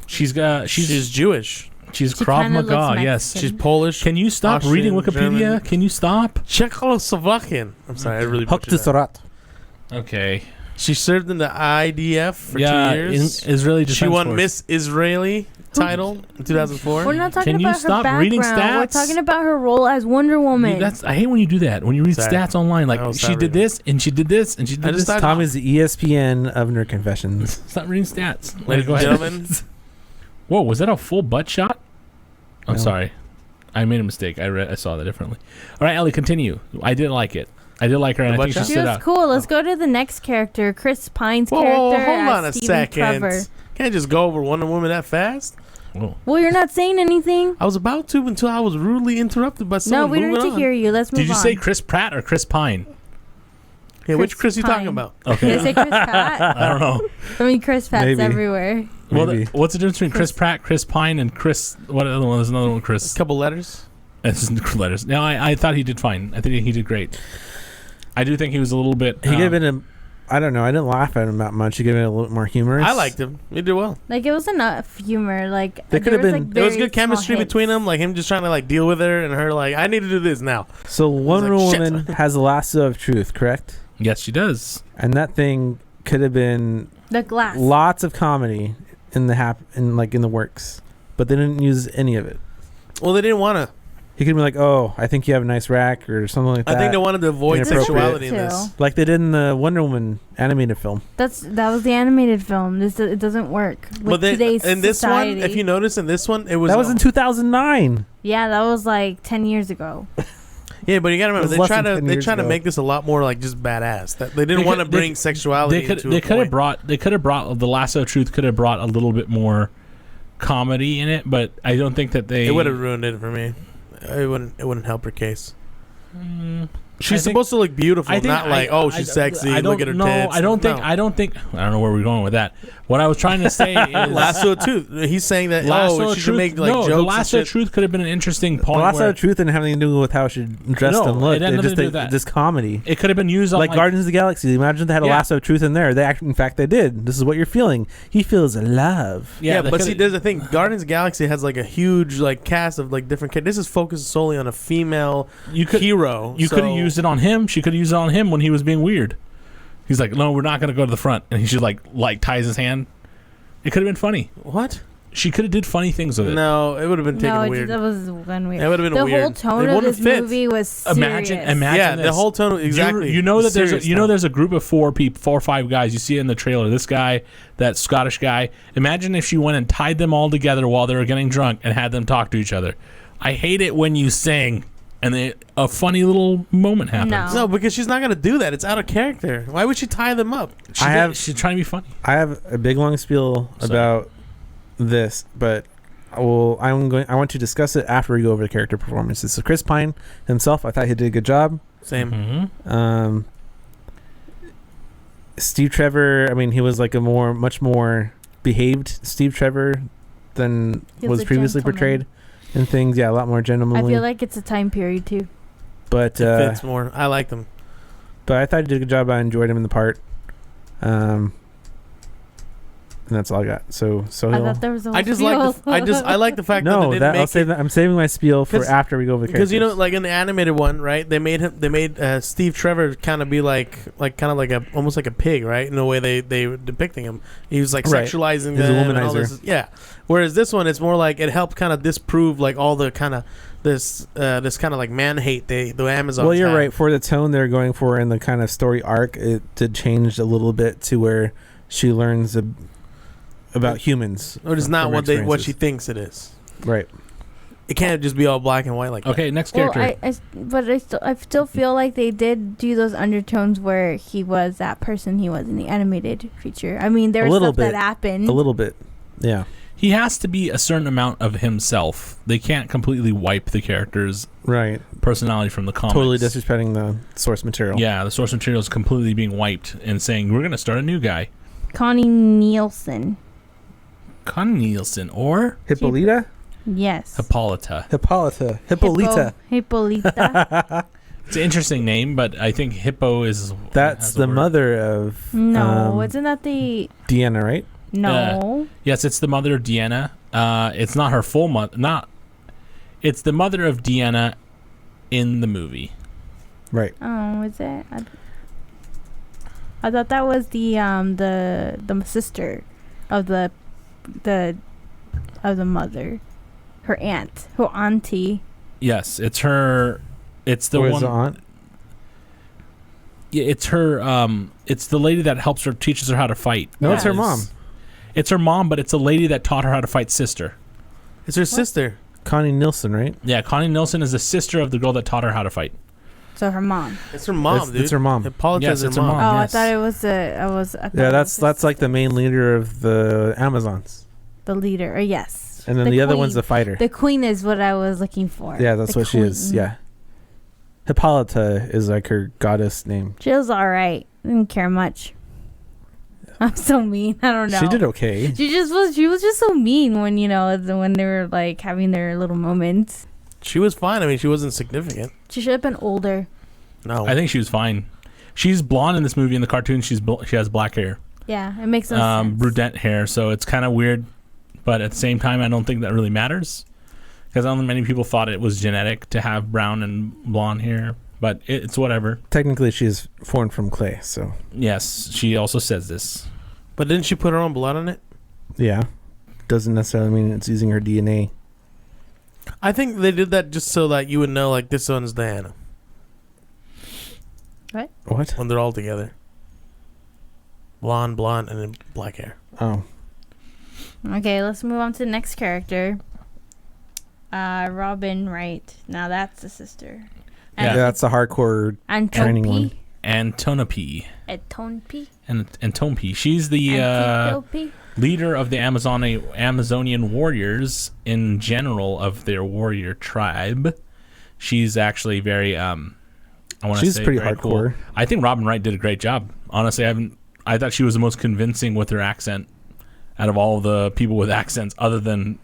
She's Jewish. She's She Krav kinda Maga. looks Yes, Mexican. She's Polish. Can you stop Austrian, reading Wikipedia? German. Can you stop? Czechoslovakian. I'm sorry, I really butchered that. Okay. She served in the IDF for 2 years. Israeli Defense She won Force. Miss Israeli title in 2004. We're not talking Can you about stop her reading background. We're stats? talking about her role as Wonder Woman. I hate when you do that. When you read Sorry. stats online, like I was she not did reading. this and she did this and she did this. Tom is the ESPN of Nerd Confessions. Stop reading stats. Ladies Go and ahead. gentlemen, Whoa, was that a full butt shot? I'm No. sorry. I made a mistake. I saw that differently. All right, Ellie, continue. I did like it. I did like her, and I butt think she shot? She stood was out. cool. Let's go to the next character, Chris Pine's whoa, character. hold on a as Stephen second. Trevor. Can't just go over Wonder Woman that fast. Whoa. Well, you're not saying anything. I was about to until I was rudely interrupted by No, someone. we don't need moving to on. hear you. Let's move Did you on. say Chris Pratt or Chris Pine? Yeah, which Chris Chris you talking Pine. about? Okay. Did I say Chris Pratt? I don't know. I mean, Chris Pratt's Maybe. everywhere. Well, Maybe. what's the difference between Chris Pratt, Chris Pine, and Chris? What other one? There's another one, Chris. A couple letters. It's just letters. No, I thought he did fine. I think he did great. I do think he was a little bit. He could have been I don't know. I didn't laugh at him that much. He could have been a little more humorous. I liked him. He did well. Like, it was enough humor. Like, They could have was, been- like, There was very good chemistry small hits. between them, like him just trying to like deal with her and her like, I need to do this now. So Wonder like, shit. Woman has a lasso of truth, correct? Yes, she does. And that thing could have been The glass. lots of comedy in the works, but they didn't use any of it. Well, they didn't want to. He could be like, "Oh, I think you have a nice rack," or something like that. I think they wanted to avoid Inappropriate. sexuality in this. like they did in the Wonder Woman animated film. That was the animated film. It doesn't work with But today's in this society. one, if you notice, in this one, it was That was in 2009. Yeah, that was like 10 years ago. Yeah, but you gotta It remember was they less try than to 10 they years try to ago. make this a lot more like just badass. That they didn't want to bring sexuality. They could have brought the lasso of truth could have brought a little bit more comedy in it, but I don't think that they. It would have ruined it for me. It wouldn't help her case. She's I think- supposed to look beautiful, I think not like, oh, she's sexy. Look at her tits. I don't think. I don't know where we're going with that. What I was trying to say is Lasso of Truth. He's saying that Lasso she of should make like no, jokes. the and lasso of shit. truth could have been an interesting The point. lasso where of truth didn't have anything to do with how she dressed No, and looked. it had nothing just to do with that. this comedy. It could have been used on Like Guardians of the Galaxy. Imagine if they had a Yeah. lasso of truth in there. In fact, they did. This is what you're feeling. He feels love. Yeah, they but see, coulda- there's the thing. Guardians of the Galaxy has like a huge like cast of like different. This is focused solely on a female hero. You could have used it on him. She could have used it on him when he was being weird. He's like, no, we're not going to go to the front, and he should like ties his hand. It could have been funny. What? She could have did funny things with it. No, it would have been taken weird. That was one weird. It would have been the weird. whole tone It of wouldn't this fit. movie was serious. Imagine Yeah, this. the whole tone exactly. You know that Serious there's a group of 4 or 5 guys. You see it in the trailer. This guy, that Scottish guy. Imagine if she went and tied them all together while they were getting drunk and had them talk to each other. I hate it when you sing and a funny little moment happens. No, because she's not gonna do that. It's out of character. Why would she tie them up? She's trying to be funny. I have a big long spiel about this, but I want to discuss it after we go over the character performances. So Chris Pine himself, I thought he did a good job. Same. Mm-hmm. Steve Trevor, I mean, he was like a much more behaved Steve Trevor than He was was a previously gentleman. portrayed in things. Yeah, a lot more I gentlemanly. feel like it's a time period too. But It fits more. I like them. But I thought he did a good job. I enjoyed him in the part. And that's all I got. So I thought there was a whole I like the fact that no, they didn't make I'm saving my spiel for after we go over the characters. because you know, like in the animated one, right? They made Steve Trevor kind of be like almost like a pig, right? In the way they were depicting him, he was like Right. sexualizing He's a them and all womanizer. this. Yeah. Whereas this one, it's more like it helped kind of disprove like all the kind of this kind of like man hate the Amazons. Well, you're have. right. For the tone they're going for in the kind of story arc, it did change a little bit to where she learns about humans. Or it's not from what experiences. she thinks it is. Right. It can't just be all black and white like that. Okay, next Well, character. I still feel like they did do those undertones where he was that person he was in the animated feature. I mean, there was stuff that happened. A little bit. Yeah. He has to be a certain amount of himself. They can't completely wipe the character's Right. personality from the comics. Totally disrespecting the source material. Yeah, the source material is completely being wiped and saying, we're going to start a new guy. Connie Nielsen. Connie Nielsen or Hippolyta? Yes. Hippolyta. Hippolyta. Hippolyta. Hippolyta. It's an interesting name, but I think Hippo is... That's the mother of No, isn't that the... Deanna, right? No. Yes, it's the mother of Deanna. It's not her full mother. It's the mother of Deanna in the movie. Right. Oh, is it? I thought that was the sister of the mother, her aunt, her auntie. Yes, it's her. It's the Or is one. the aunt? Yeah, it's her. It's the lady that helps her, teaches her how to fight. No, it's her mom. It's her mom, but it's a lady that taught her how to fight sister. It's her sister. Connie Nielsen, right? Yeah, Connie Nielsen is the sister of the girl that taught her how to fight. So her mom. It's her mom, It's- dude. it's her mom. Hippolyta Yes, is it's her her mom. mom. Oh, Yes. I thought it was I thought Yeah, it that's was like the main leader of the Amazons. the leader. Or yes. And then the other one's queen. the fighter. The queen is what I was looking for. Yeah, that's The what she is. queen. Yeah. Hippolyta is like her goddess name. She was all right. Didn't care much. I'm so mean. I don't know. She did okay. She was just so mean when when they were like having their little moments. She was fine. I mean, she wasn't significant. She should have been older. No. I think she was fine. She's blonde in this movie. In the cartoon, she has black hair. Yeah, it makes no sense. Brunette hair, so it's kind of weird. But at the same time, I don't think that really matters. Because I don't think many people thought it was genetic to have brown and blonde hair. But it's whatever. Technically, she is formed from clay, so. Yes, she also says this. But didn't she put her own blood on it? Yeah. Doesn't necessarily mean it's using her DNA. I think they did that just so that you would know, like, this one's Diana. What? What? When they're all together. Blonde, and then black hair. Oh. Okay, let's move on to the next character. Robin Wright. Now that's the sister. Yeah, that's the hardcore training one. Antonope. Antonope. She's the leader of the Amazonian warriors in general of their warrior tribe. She's actually very She's pretty hardcore. Cool. I think Robin Wright did a great job. Honestly, I thought she was the most convincing with her accent out of all the people with accents other than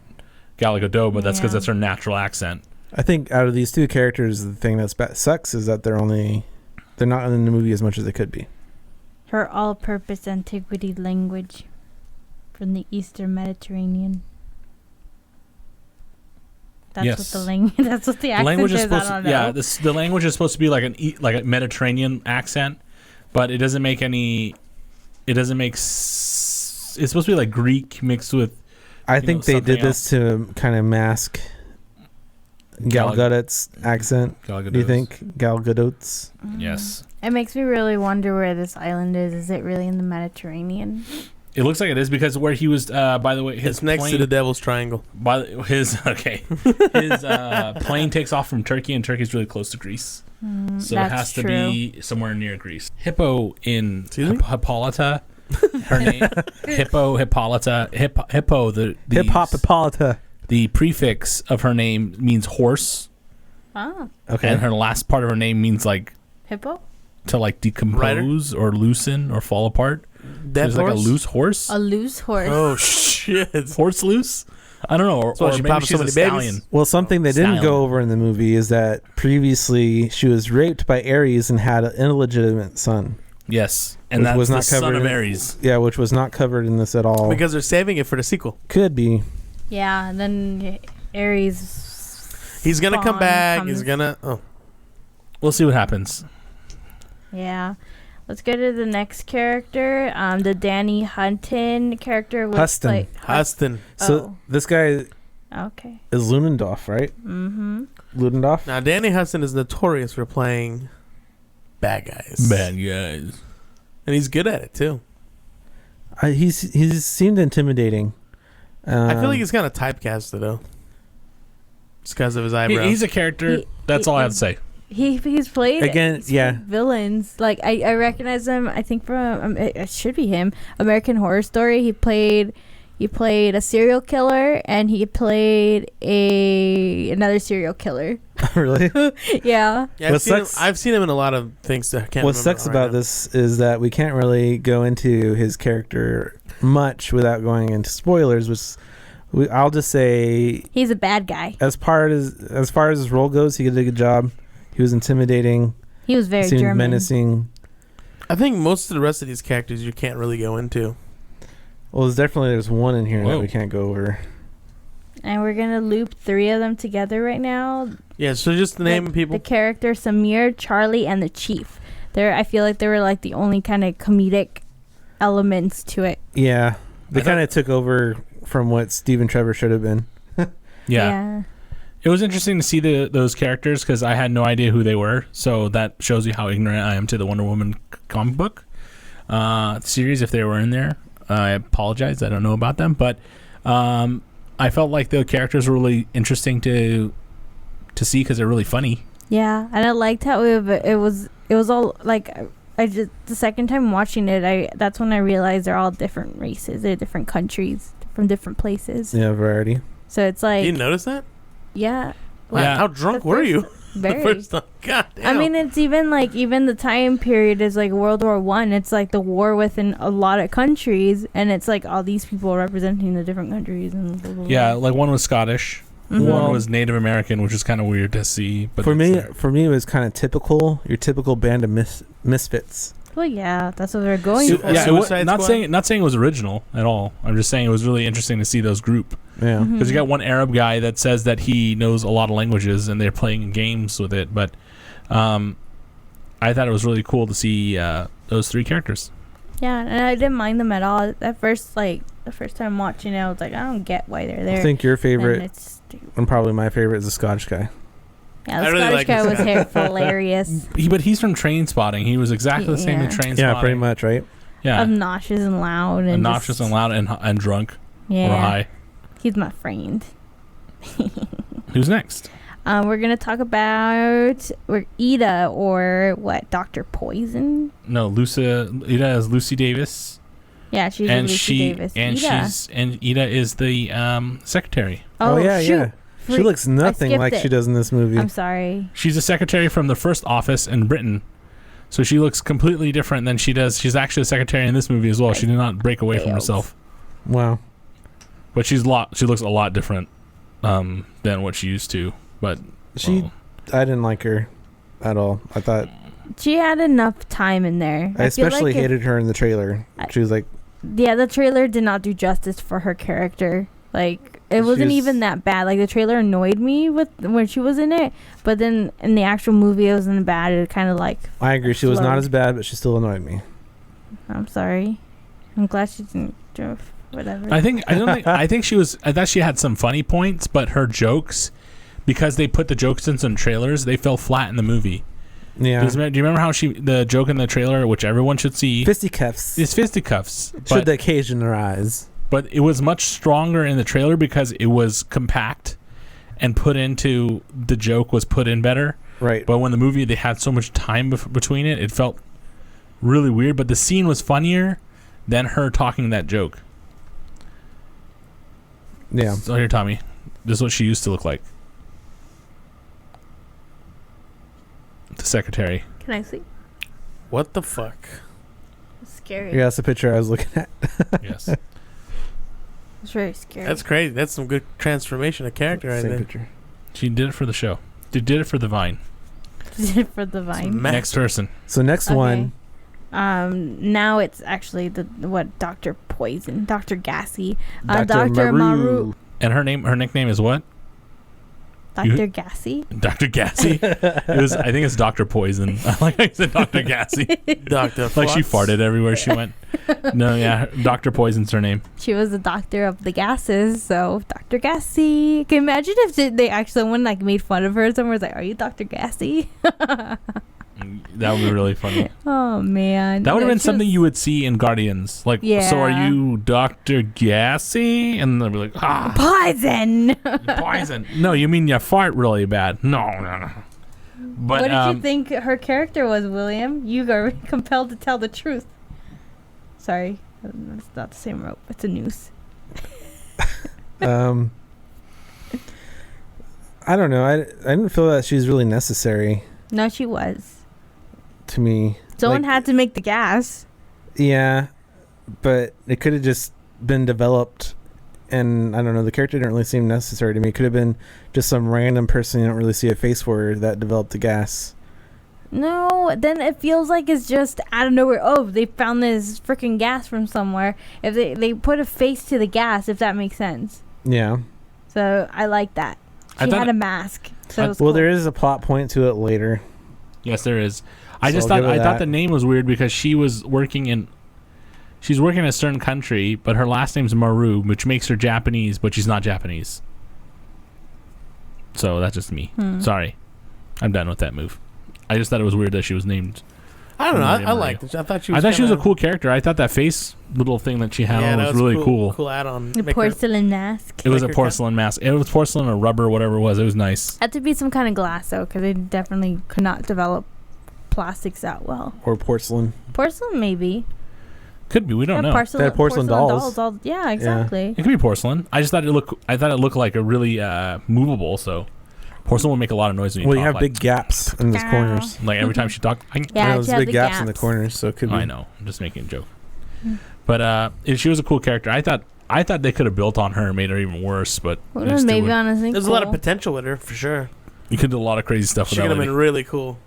Gal Gadot, but that's because that's her natural accent. I think out of these two characters, the thing that sucks is that they're not in the movie as much as they could be. Her all-purpose antiquity language from the Eastern Mediterranean. That's Yes. what the language. That's what the accent language is is. supposed I don't to, know. yeah, the language is supposed to be like a Mediterranean accent, but it doesn't make any. It doesn't make. It's supposed to be like Greek mixed with I think they did this to kind of mask Gal Gadot's accent. Do you think Gal Gadot's? Yes. It makes me really wonder where this island is. Is it really in the Mediterranean? It looks like it is because where he was. By the way, his it's next plane, to the Devil's Triangle. His plane takes off from Turkey, and Turkey's really close to Greece, so it has to be somewhere near Greece. Hippo in Hippolyta. Her name Hippolyta. Hippo. The Hip Hop Hippolyta. The prefix of her name means horse. Oh. Okay. And her last part of her name means like hippo? To like decompose or loosen or fall apart. There's like a loose horse. A loose horse. Oh shit! Horse loose? I don't know. Or she maybe she's a stallion. Well, something they didn't go over in the movie is that previously she was raped by Ares and had an illegitimate son. Yes, and that was not the son of Ares. Yeah, which was not covered in this at all. Because they're saving it for the sequel. Could be. Yeah, and then Ares. He's gonna come back. He's gonna. Oh, we'll see what happens. Yeah, let's go to the next character. The Danny Hutton character was Huston. Huston. So this guy. Okay. Is Ludendorff, right? Mm-hmm. Ludendorff. Now Danny Huston is notorious for playing bad guys. And he's good at it too. He's seemed intimidating. I feel like he's kind of typecasted though, just because of his eyebrows. He's a character. That's all I have to say. He's played again. Villains. Like I recognize him. I think from it should be him. American Horror Story. He played a serial killer, and he played another serial killer. Really? Yeah. I've seen him in a lot of things that I can't. What sucks about this is that we can't really go into his character much without going into spoilers. Which I'll just say he's a bad guy. As far as his role goes, he did a good job. He was intimidating. He was very seemed German. menacing. I think most of the rest of these characters you can't really go into. Well, there's one in here that we can't go over. And we're gonna loop 3 of them together right now. Yeah, so just name people. The character Samir, Charlie, and the Chief. I feel like they were like the only kind of comedic elements to it. Yeah, they kind of took over from what Steve and Trevor should have been. Yeah. It was interesting to see those characters because I had no idea who they were. So that shows you how ignorant I am to the Wonder Woman comic book series. If they were in there, I apologize. I don't know about them, but I felt like the characters were really interesting to see because they're really funny. Yeah, and I liked how it was all like the second time watching it, that's when I realized they're all different races, they're different countries from different places. Yeah, variety. So it's like you notice that? Yeah. Wow, yeah. How drunk were you? Very. The first time. God damn. I mean, it's even the time period is like World War One. It's like the war within a lot of countries, and it's like all these people representing the different countries and blah, blah, blah. Yeah, like one was Scottish, one was Native American, which is kind of weird to see. But for me, it was kind of your typical band of misfits. Well, yeah, that's what they're going for. Yeah, not saying it was original at all. I'm just saying it was really interesting to see those group. Yeah, because you got one Arab guy that says that he knows a lot of languages and they're playing games with it. But I thought it was really cool to see those 3 characters. Yeah, and I didn't mind them at all. At first, the first time watching it, I was like, I don't get why they're there. I think your favorite, and probably my favorite, is the Scottish guy. Yeah, the Scottish guy was hilarious. But he's from Train Spotting. He was exactly the same in Train Spotting. Yeah, pretty much, right? Yeah. Obnoxious and loud. Obnoxious and loud and drunk. Yeah. Or high. He's my friend. Who's next? We're going to talk about Ida or what? Dr. Poison? No, Ida is Lucy Davis. Yeah, she's Lucy Davis. And Ida is the secretary. Oh yeah, shoot. Yeah. She looks nothing like she does in this movie. I'm sorry. She's a secretary from the first office in Britain. So she looks completely different than she does. She's actually a secretary in this movie as well. She did not break away from herself. Wow. But she looks a lot different than what she used to. But I didn't like her at all. I thought she had enough time in there. I especially hated her in the trailer. She was like, yeah, the trailer did not do justice for her character. Like, it wasn't even that bad. Like, the trailer annoyed me when she was in it, but then in the actual movie it wasn't bad. It kind of like I agree, she was not as bad, but she still annoyed me. I'm sorry. I'm glad she didn't whatever. I think she was. I thought she had some funny points, but her jokes, because they put the jokes in some trailers, they fell flat in the movie. Yeah. Do you remember how the joke in the trailer, which everyone should see, fisticuffs, is fisticuffs? Should the occasion arise? But it was much stronger in the trailer because it was compact and put into the joke was put in better. Right. But when the movie, they had so much time between it, it felt really weird. But the scene was funnier than her talking that joke. Yeah. So here, Tommy, this is what she used to look like. The secretary. Can I see? What the fuck? It's scary. Yeah, that's the picture I was looking at. Yes. It's very scary. That's crazy. That's some good transformation of character right there. Picture. She did it for the show. She did it for the Vine. Did it for the Vine. Next person. So next one. Now it's actually Dr. Poison, Dr. Gassy, Dr. Dr. Maru. And her nickname is what? Dr. Gassy. Dr. Gassy. I think it's Dr. Poison. I like how you said Dr. Gassy. Dr. Like she Flux. farted everywhere she went. No, yeah, Dr. Poison's her name. She was the doctor of the gases, so Dr. Gassy. Can you imagine if they actually someone like made fun of her? Someone was like, "Are you Dr. Gassy?" That would be really funny. Oh man, That would have been something you would see in Guardians. Like, so are Yeah. you Dr. Gassy? And they'll be like, Poison. poison. No, you mean you fart really bad. No. But what did you think her character was, William? You are compelled to tell the truth. Sorry, it's not the same rope. It's a noose. I don't know. I didn't feel that she's really necessary No, she was. to me. Someone had to make the gas. Yeah, but it could have just been developed, and I don't know. The character didn't really seem necessary to me. It could have been just some random person you don't really see a face for that developed the gas. No, then it feels like it's just out of nowhere. Oh, they found this freaking gas from somewhere. If they put a face to the gas, if that makes sense. Yeah. So I like that. She had a mask. So it was well, cool. there is a plot point to it later. Yes, there is. I So just I'll thought give her thought that. the name was weird because she's working in a certain country, but her last name's Maru, which makes her Japanese, but she's not Japanese. So that's just me. Sorry, I'm done with that move. I just thought it was weird that she was named. I don't know. I Maru. liked it. I thought she was. a kinda- cool character. I thought that face little thing that she had Yeah, on that was really cool. Cool add-on. The Make her- porcelain mask. It was a Make her porcelain mask. It was porcelain or rubber, whatever it was. It was nice. Had to be some kind of glass though, because they definitely could not develop plastics that well. Or porcelain. Porcelain maybe. Could be. We don't know. Porcelain, They had porcelain dolls. Yeah, exactly. It could be porcelain. I thought it looked like a really movable. So porcelain would make a lot of noise when you Well, talk. you have like, big gaps in those corners. like every time she talked. Yeah, There's she had big the gaps in the gaps. corners, so it could be. I know. I'm just making a joke. But she was a cool character. I thought they could have built on her and made her even worse. But Well, they just maybe didn't. honestly, There's a lot of potential with her for sure. You could do a lot of crazy stuff She with could that have lady. been really cool.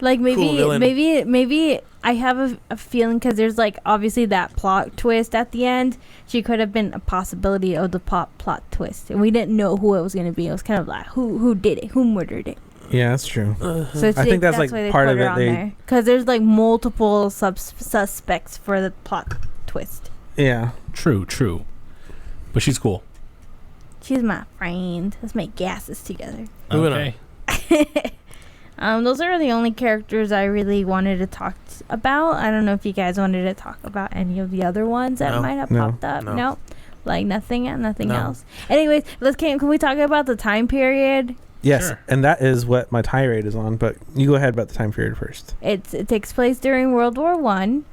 Like Cool villain. maybe I have a feeling because there's like obviously that plot twist at the end. She could have been a possibility of the plot twist, and we didn't know who it was going to be. It was kind of like who did it, who murdered it. Yeah, that's true. So I think that's like why they part put of her it. on there because there's like multiple suspects for the plot twist. Yeah. True. But she's cool. She's my friend. Let's make gases together. Moving Okay. Those are the only characters I really wanted to talk about. I don't know if you guys wanted to talk about any of the other ones that might have popped up. No. Like nothing else. Anyways, can we talk about the time period? Yes, Sure. and that is what my tirade is on. But you go ahead about the time period first. It takes place during World War One,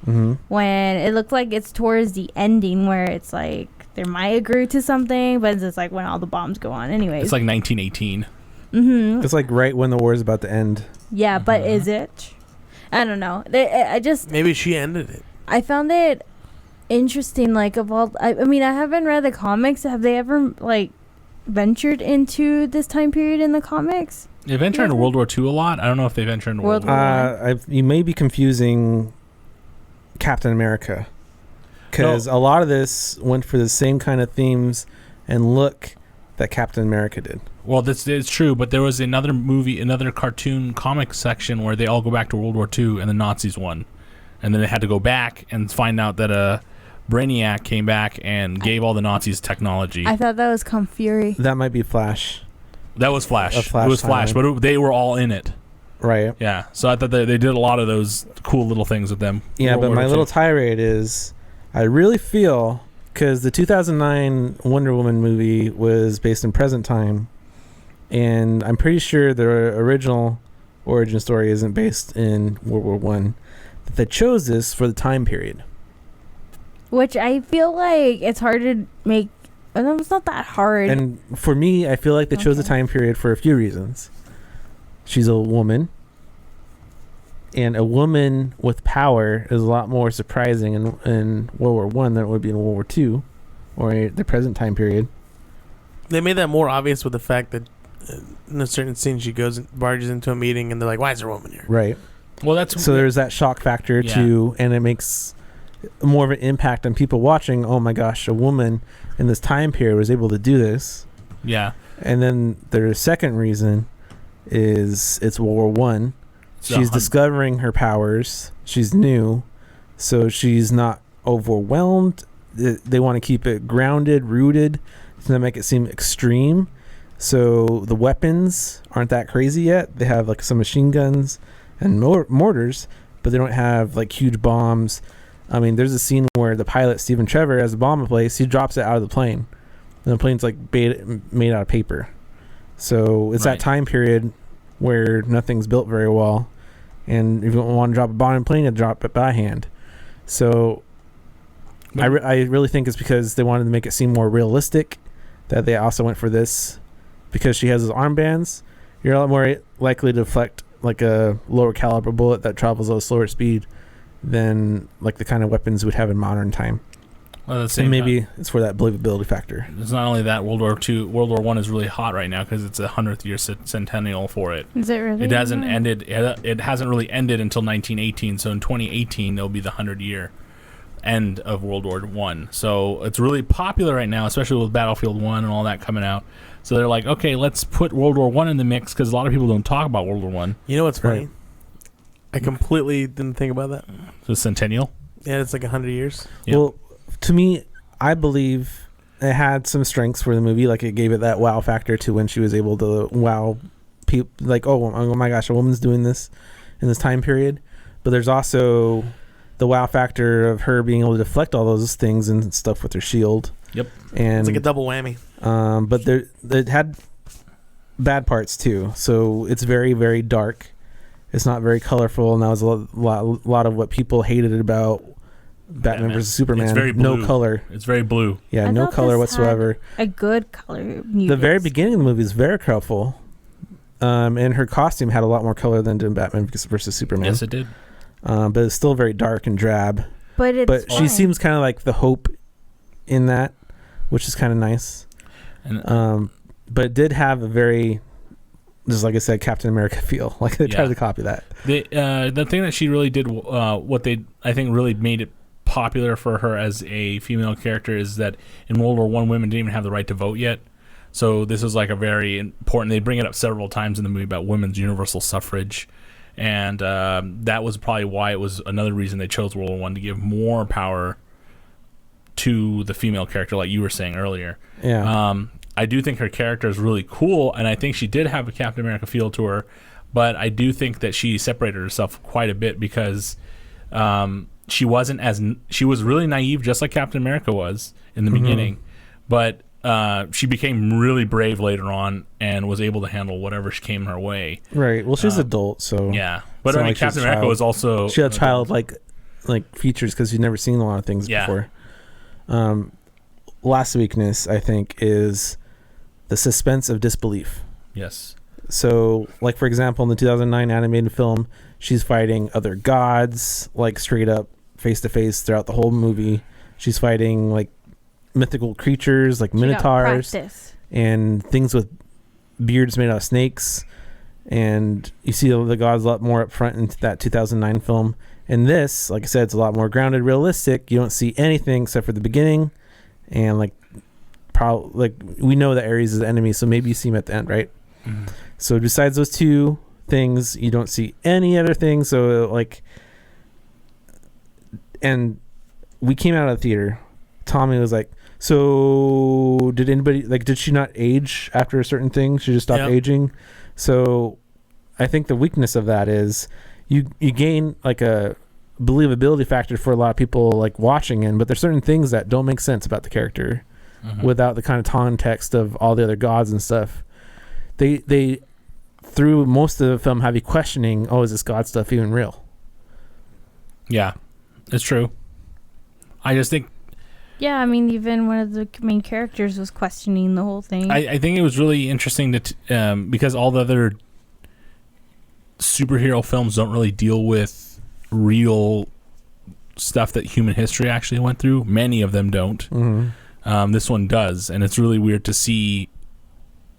when it looked like it's towards the ending where it's like they might agree to something, but it's just like when all the bombs go on. Anyways, It's like 1918. It's like right when the war is about to end. yeah, but is it? I don't know. I just Maybe she ended it. I found it interesting. Like of all, I mean, I haven't read the comics. Have they ever like ventured into this time period in the comics? They venture into World War II a lot. I don't know if they venture into World War You may be confusing Captain America, because a lot of this went for the same kind of themes and look that Captain America did. Well, that's true, but there was another cartoon comic section where they all go back to World War II and the Nazis won. And then they had to go back and find out that Brainiac came back and gave all the Nazis technology. I thought that was Kung Fury. That might be Flash. That was Flash. A Flash it was Flash, timeline. but they were all in it. Right. Yeah. So I thought they did a lot of those cool little things with them. Yeah, World but War my II. little tirade is, I really feel, because the 2009 Wonder Woman movie was based in present time, and I'm pretty sure the original origin story isn't based in World War One, that they chose this for the time period. Which I feel like it's hard to make. It's not that hard. And for me, I feel like they chose the time period for a few reasons. She's a woman, and a woman with power is a lot more surprising in World War One than it would be in World War Two, or the present time period. They made that more obvious with the fact that in a certain scene she barges into a meeting and they're like, "Why is there a woman here?" Right. Well, that's so there's that shock factor too, and it makes more of an impact on people watching. Oh my gosh, a woman in this time period was able to do this. Yeah. And then the second reason is it's World War One. She's discovering her powers. She's new, so she's not overwhelmed. They want to keep it grounded, rooted, to not make it seem extreme. So the weapons aren't that crazy yet. They have like some machine guns and mortars, but they don't have like huge bombs. I mean, there's a scene where the pilot, Stephen Trevor, has a bomb in place. He drops it out of the plane. And the plane's like made out of paper. So it's that time period where nothing's built very well. And if you want to drop a bomb in a plane, you drop it by hand. So I really think it's because they wanted to make it seem more realistic that they also went for this. Because she has those armbands, you're a lot more likely to deflect like a lower caliber bullet that travels at a slower speed than like the kind of weapons we'd have in modern time. Well, at the same and maybe time, it's for that believability factor. It's not only that World War I is really hot right now because it's a 100th year centennial for it. Is it really? It hasn't ended. It hasn't really ended until 1918. So in 2018, there'll be the 100-year end of World War I. So it's really popular right now, especially with Battlefield 1 and all that coming out. So they're like, okay, let's put World War I in the mix because a lot of people don't talk about World War I. You know what's funny? Right. I completely didn't think about that. The centennial? Yeah, it's like 100 years. Yep. Well, to me, I believe it had some strengths for the movie. Like it gave it that wow factor to when she was able to wow people. Like, oh my gosh, a woman's doing this in this time period. But there's also the wow factor of her being able to deflect all those things and stuff with her shield. Yep. And It's like a double whammy. but it had bad parts too. So it's very, very dark. It's not very colorful, and that was a lot of what people hated about Batman versus Superman. It's very blue. No color. It's very blue. Yeah, I no thought color this whatsoever. had a good color. The very beginning of the movie is very colorful, and her costume had a lot more color than did Batman versus Superman. Yes, it did. But it's still very dark and drab. But she fine. seems kind of like the hope in that, which is kind of nice. And but it did have a very, just like I said, Captain America feel. Like they tried to copy that. The thing that she really did, what they I think really made it popular for her as a female character is that in World War I, women didn't even have the right to vote yet. So this was like a very important. They bring it up several times in the movie about women's universal suffrage, and that was probably why it was another reason they chose World War I to give more power to the female character, like you were saying earlier. Yeah. I do think her character is really cool, and I think she did have a Captain America feel to her, but I do think that she separated herself quite a bit because she was really naive, just like Captain America was in the beginning, but she became really brave later on and was able to handle whatever came her way. Right. Well, she's adult, so yeah. But I mean, Captain America was also she had childlike like features because she'd never seen a lot of things before. Last weakness, I think, is the suspense of disbelief. Yes. So, like, for example, in the 2009 animated film, she's fighting other gods, like, straight up, face-to-face throughout the whole movie. She's fighting, like, mythical creatures, like minotaurs. And things with beards made out of snakes. And you see the gods a lot more up front in that 2009 film. In this, like I said, it's a lot more grounded, realistic. You don't see anything except for the beginning. And, like, we know that Ares is the enemy, so maybe you see him at the end, right? Mm-hmm. So besides those two things, you don't see any other things. So like, and we came out of the theater. Tommy was like, so did anybody, like, did she not age after a certain thing? She just stopped aging. So I think the weakness of that is you gain like a believability factor for a lot of people like watching in, but there's certain things that don't make sense about the character without the kind of context of all the other gods and stuff. They through most of the film have you questioning, oh, is this god stuff even real? Yeah, it's true. I just think... Yeah, I mean, even one of the main characters was questioning the whole thing. I think it was really interesting because all the other superhero films don't really deal with real stuff that human history actually went through. Many of them don't. This one does, and it's really weird to see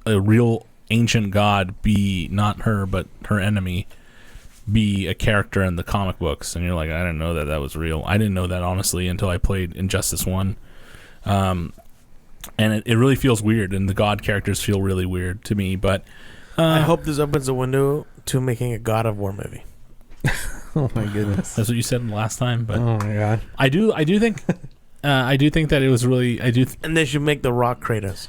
a real ancient god be not her, but her enemy be a character in the comic books. And you're like, I didn't know that was real. I didn't know that, honestly, until I played Injustice 1. And it really feels weird, and the god characters feel really weird to me. But I hope this opens a window to making a God of War movie. Oh my goodness, that's what you said last time. But oh my god, I do think that it was really and they should make the Rock Kratos.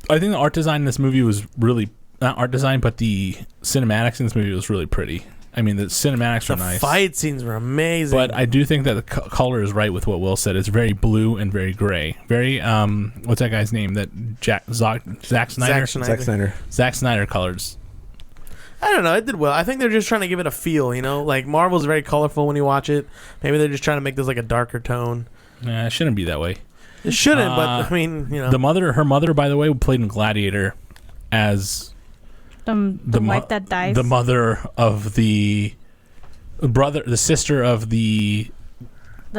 I think the art design in this movie was really, not art design, but the cinematics in this movie was really pretty. I mean, the cinematics were nice. The fight scenes were amazing. But I do think that the color is right with what Will said. It's very blue and very gray. Very, what's that guy's name? That Zack Snyder? Zack Snyder colors. I don't know. It did well. I think they're just trying to give it a feel, you know? Like, Marvel's very colorful when you watch it. Maybe they're just trying to make this like a darker tone. Yeah, it shouldn't be that way. It shouldn't, but I mean, you know. Her mother, by the way, played in Gladiator as the wife that dies. The mother of the sister of the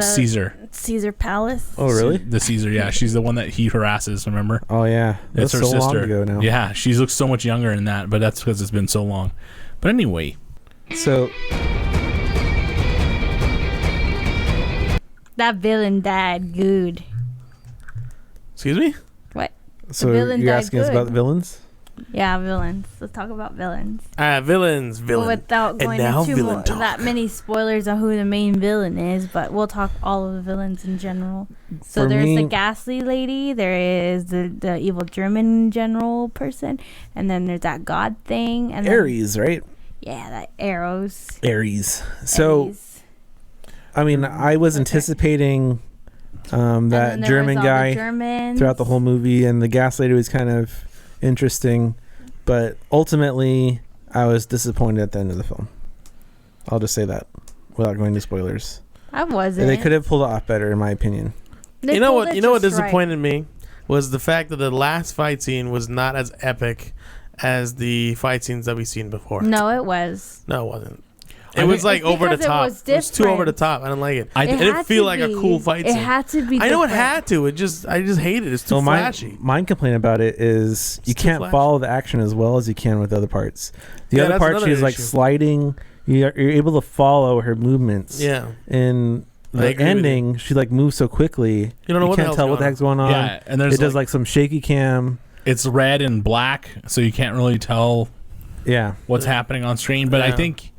Caesar Palace. Oh, really? The Caesar, yeah. She's the one that he harasses, remember? Oh, yeah. It's her so sister. long ago now. Yeah, she looks so much younger in that, but that's because it's been so long. But anyway. So... that villain died good. Excuse me? What? So you're asking us about the villains? Yeah, villains. Let's talk about villains. Villains. Well, without going into that many spoilers on who the main villain is, but we'll talk all of the villains in general. So there's the ghastly lady, there is the evil German general person, and then there's that god thing. And Ares, right? Yeah, that Ares. So, I mean, I was anticipating that German guy throughout the whole movie, and the gas lady was kind of interesting, but ultimately I was disappointed at the end of the film. I'll just say that without going into spoilers. I wasn't. They could have pulled it off better, in my opinion. You know what disappointed me was the fact that the last fight scene was not as epic as the fight scenes that we've seen before. No, it was. No, it wasn't. It was like over the top. It was too over the top. I didn't like it. It didn't feel like a cool fight scene. It had to be. I know it had to. I just hate it. It's too flashy. My complaint about it is you can't follow the action as well as you can with other parts. The other part, she's like sliding. You're able to follow her movements. Yeah. In the ending, she like moves so quickly. You don't know can't tell what the heck's going on. Yeah, and it does like some shaky cam. It's red and black, so you can't really tell. Yeah. What's happening on screen, but I think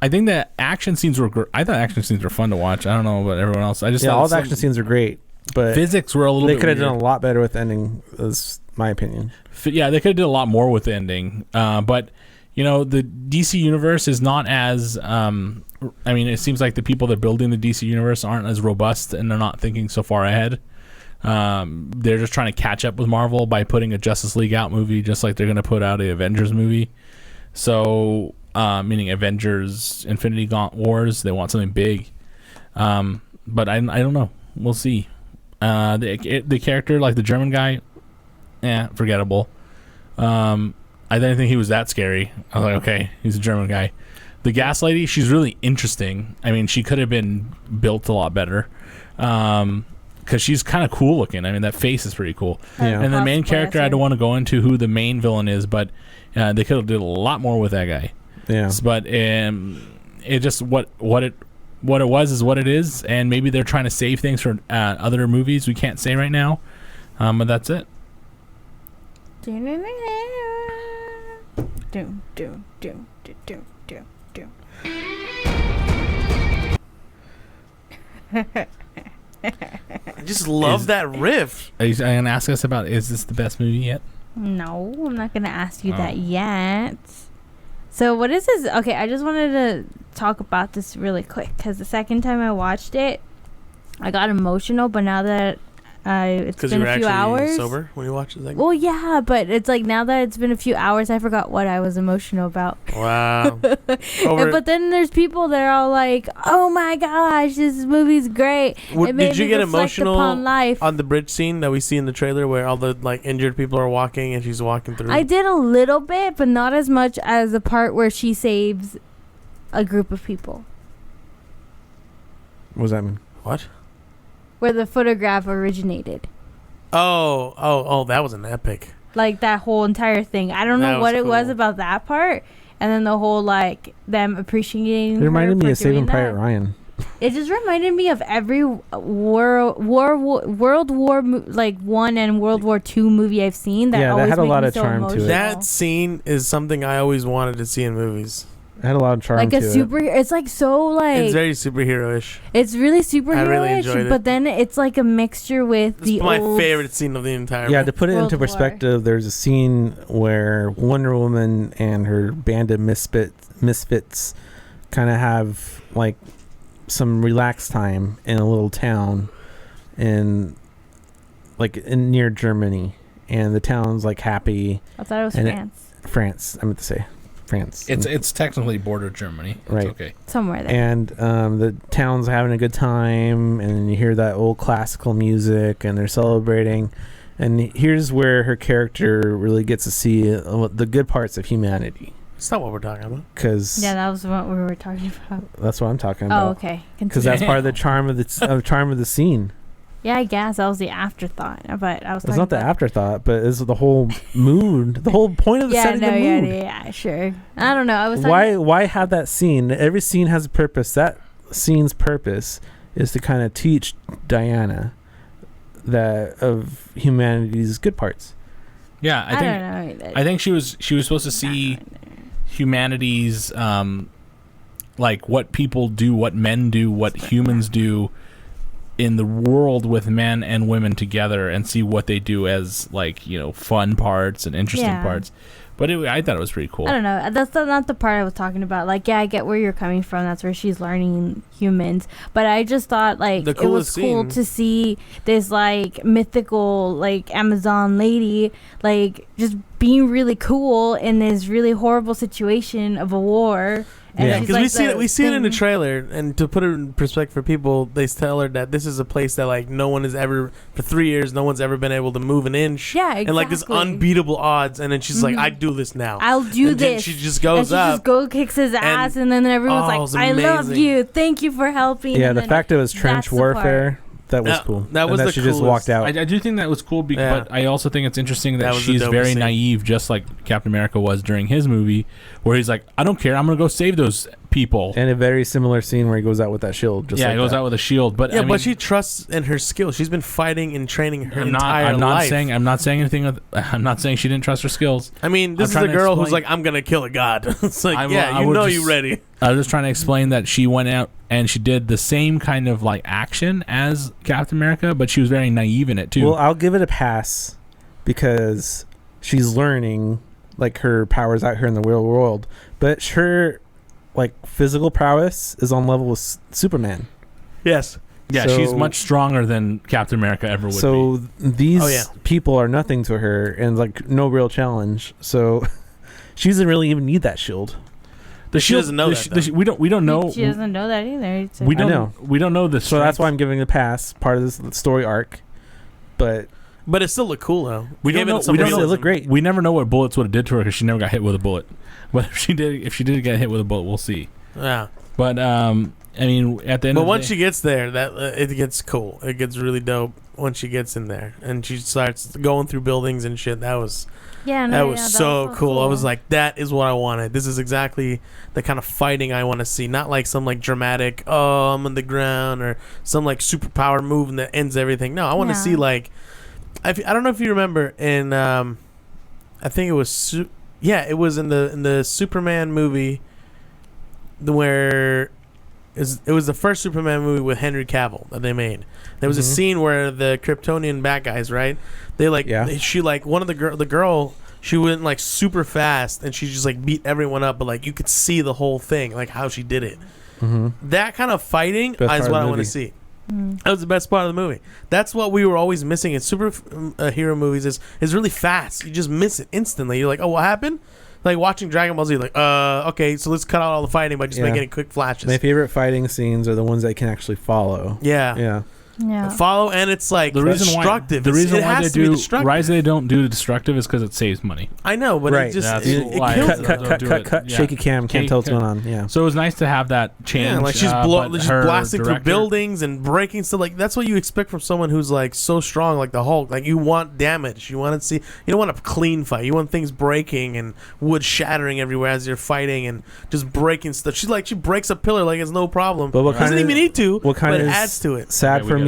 that action scenes were. I thought action scenes were fun to watch. I don't know about everyone else. I just all the action scenes are great, but physics were a little. They could have done a lot better with the ending. Is my opinion. Yeah, they could have done a lot more with the ending. But you know, the DC universe is not as. I mean, it seems like the people that are building the DC universe aren't as robust, and they're not thinking so far ahead. They're just trying to catch up with Marvel by putting a Justice League out movie, just like they're going to put out a Avengers movie. So. Meaning Avengers Infinity Wars, they want something big, but I don't know, we'll see. The character, like the German guy, forgettable. I didn't think he was that scary. I was like, okay, he's a German guy. The gas lady, she's really interesting. I mean, she could have been built a lot better, because she's kind of cool looking. I mean, that face is pretty cool. Yeah. And the main character, I don't want to go into who the main villain is, but they could have did a lot more with that guy. Yeah, but it just what it was is what it is, and maybe they're trying to save things for other movies we can't say right now, but that's it. I just love that riff. Are you gonna ask us about? Is this the best movie yet? No, I'm not gonna ask you that yet. So what is this? Okay, I just wanted to talk about this really quick because the second time I watched it, I got emotional. But now that it's been a few hours, sober when you watch it. Like, well, yeah, but it's like now that it's been a few hours, I forgot what I was emotional about. wow. But then there's people that are all like, "Oh my gosh, this movie's great." Did you get emotional upon life. on the bridge scene that we see in the trailer where all the like injured people are walking and she's walking through? I did a little bit, but not as much as the part where she saves a group of people. What does that mean? What? Where the photograph originated. Oh, that was an epic. Like that whole entire thing. I don't know what it was about that part. And then the whole like them appreciating. It reminded me of Saving that. Private Ryan. It just reminded me of every World War like 1 and World War 2 movie I've seen. That that had a lot of charm emotional. to it. That scene is something I always wanted to see in movies. It had a lot of charm like to a super. it. It's like so like. It's very superhero-ish. It's really superhero-ish, I really enjoyed it. but then it's like a mixture with It's my old favorite scene of the entire Yeah, movie. to put it World into War. perspective, there's a scene where Wonder Woman and her band of misfits kind of have like some relaxed time in a little town in near Germany, and the town's like happy. I thought it was and France. I meant to say France. It's technically border Germany. It's Right. okay. Somewhere there. And the town's having a good time, and you hear that old classical music, and they're celebrating. And here's where her character really gets to see the good parts of humanity. It's not what we're talking about. Because Yeah, that was what we were talking about. that's what I'm talking about. Oh, okay. Because that's part of the charm of the scene. Yeah, I guess that was the afterthought, but I was. It's not the afterthought, but it's the whole mood. The whole point of the setting the mood. Yeah, sure. I don't know. I was. Why have that scene? Every scene has a purpose. That scene's purpose is to kind of teach Diana that of humanity's good parts. Yeah, I don't know. I think she was supposed to see humanity's like what people do, what men do, what humans do in the world with men and women together, and see what they do as like, you know, fun parts and interesting parts. But I thought it was pretty cool. I don't know. That's not the part I was talking about. Like, yeah, I get where you're coming from. That's where she's learning humans. But I just thought, like, it was cool to see this, like, mythical, like, Amazon lady, like, just being really cool in this really horrible situation of a war. And Yeah, because like we see it in the trailer, and to put it in perspective for people, they tell her that this is a place that like no one has ever for 3 years, no one's ever been able to move an inch. Yeah, exactly. And like this unbeatable odds, and then she's like, "I do this now. I'll do and then this." she just goes and she up, just kicks his ass, and then everyone's like, "I love you. Thank you for helping." Yeah, and the fact it was trench warfare. That was cool. That was and the she just walked out. I do think that was cool, but I also think it's interesting that was she's the dopest very scene. naive, just like Captain America was during his movie, where he's like, "I don't care, I'm gonna go save those people." And a very similar scene where he goes out with that shield. Just yeah, like he goes that. out with a shield. But yeah, I mean, but she trusts in her skills. She's been fighting and training her entire I'm not life. saying anything. I'm not saying she didn't trust her skills. I mean, this is a girl who's like, "I'm gonna kill a god." It's like, you ready. I was just trying to explain that she went out and she did the same kind of like action as Captain America, but she was very naive in it too. Well, I'll give it a pass because she's learning like her powers out here in the real world, but her like physical prowess is on level with Superman. Yes. Yeah, she's much stronger than Captain America ever would be. So these people are nothing to her and like no real challenge. So she doesn't really even need that shield. The She shield doesn't know that, we don't know. She doesn't know that either. It's We don't I know. We don't know the. So that's why I'm giving it a pass. Part of this story arc, but it still looked cool though. We don't know. We don't know. It looked great. We never know what bullets would have did to her because she never got hit with a bullet. But if she did get hit with a bullet, we'll see. Yeah. But I mean, at the end. But of once the she gets there, that it gets cool. It gets really dope once she gets in there and she starts going through buildings and shit. That was so cool. I was like, that is what I wanted. This is exactly the kind of fighting I want to see. Not like some like dramatic, oh, I'm on the ground, or some like superpower move that ends everything. No, I want to see like, I don't know if you remember in, I think it was it was in the Superman movie where it was the first Superman movie with Henry Cavill that they made. There was a scene where the Kryptonian bad guys, right? They like she like one of the girl. She went like super fast and she just like beat everyone up, but like you could see the whole thing, like how she did it. That kind of fighting is what I want to see. That was the best part of the movie. That's what we were always missing in super hero movies. Is really fast. You just miss it instantly. You're like, oh, what happened? Like watching Dragon Ball Z, like, okay, so let's cut out all the fighting by just making it quick flashes. My favorite fighting scenes are the ones I can actually follow. Yeah. Follow, and it's like destructive. The reason why they don't do destructive is because it saves money. I know, but it just it kills cut, shaky cam, can't tell what's going on. Yeah. So it was nice to have that change. Yeah, like she's blasting through buildings and breaking stuff. Like that's what you expect from someone who's like so strong, like the Hulk. Like you want damage. You want to see. You don't want a clean fight. You want things breaking and wood shattering everywhere as you're fighting and just breaking stuff. She breaks a pillar like it's no problem. But what doesn't even need to. What kind but of it adds to it. Sad for me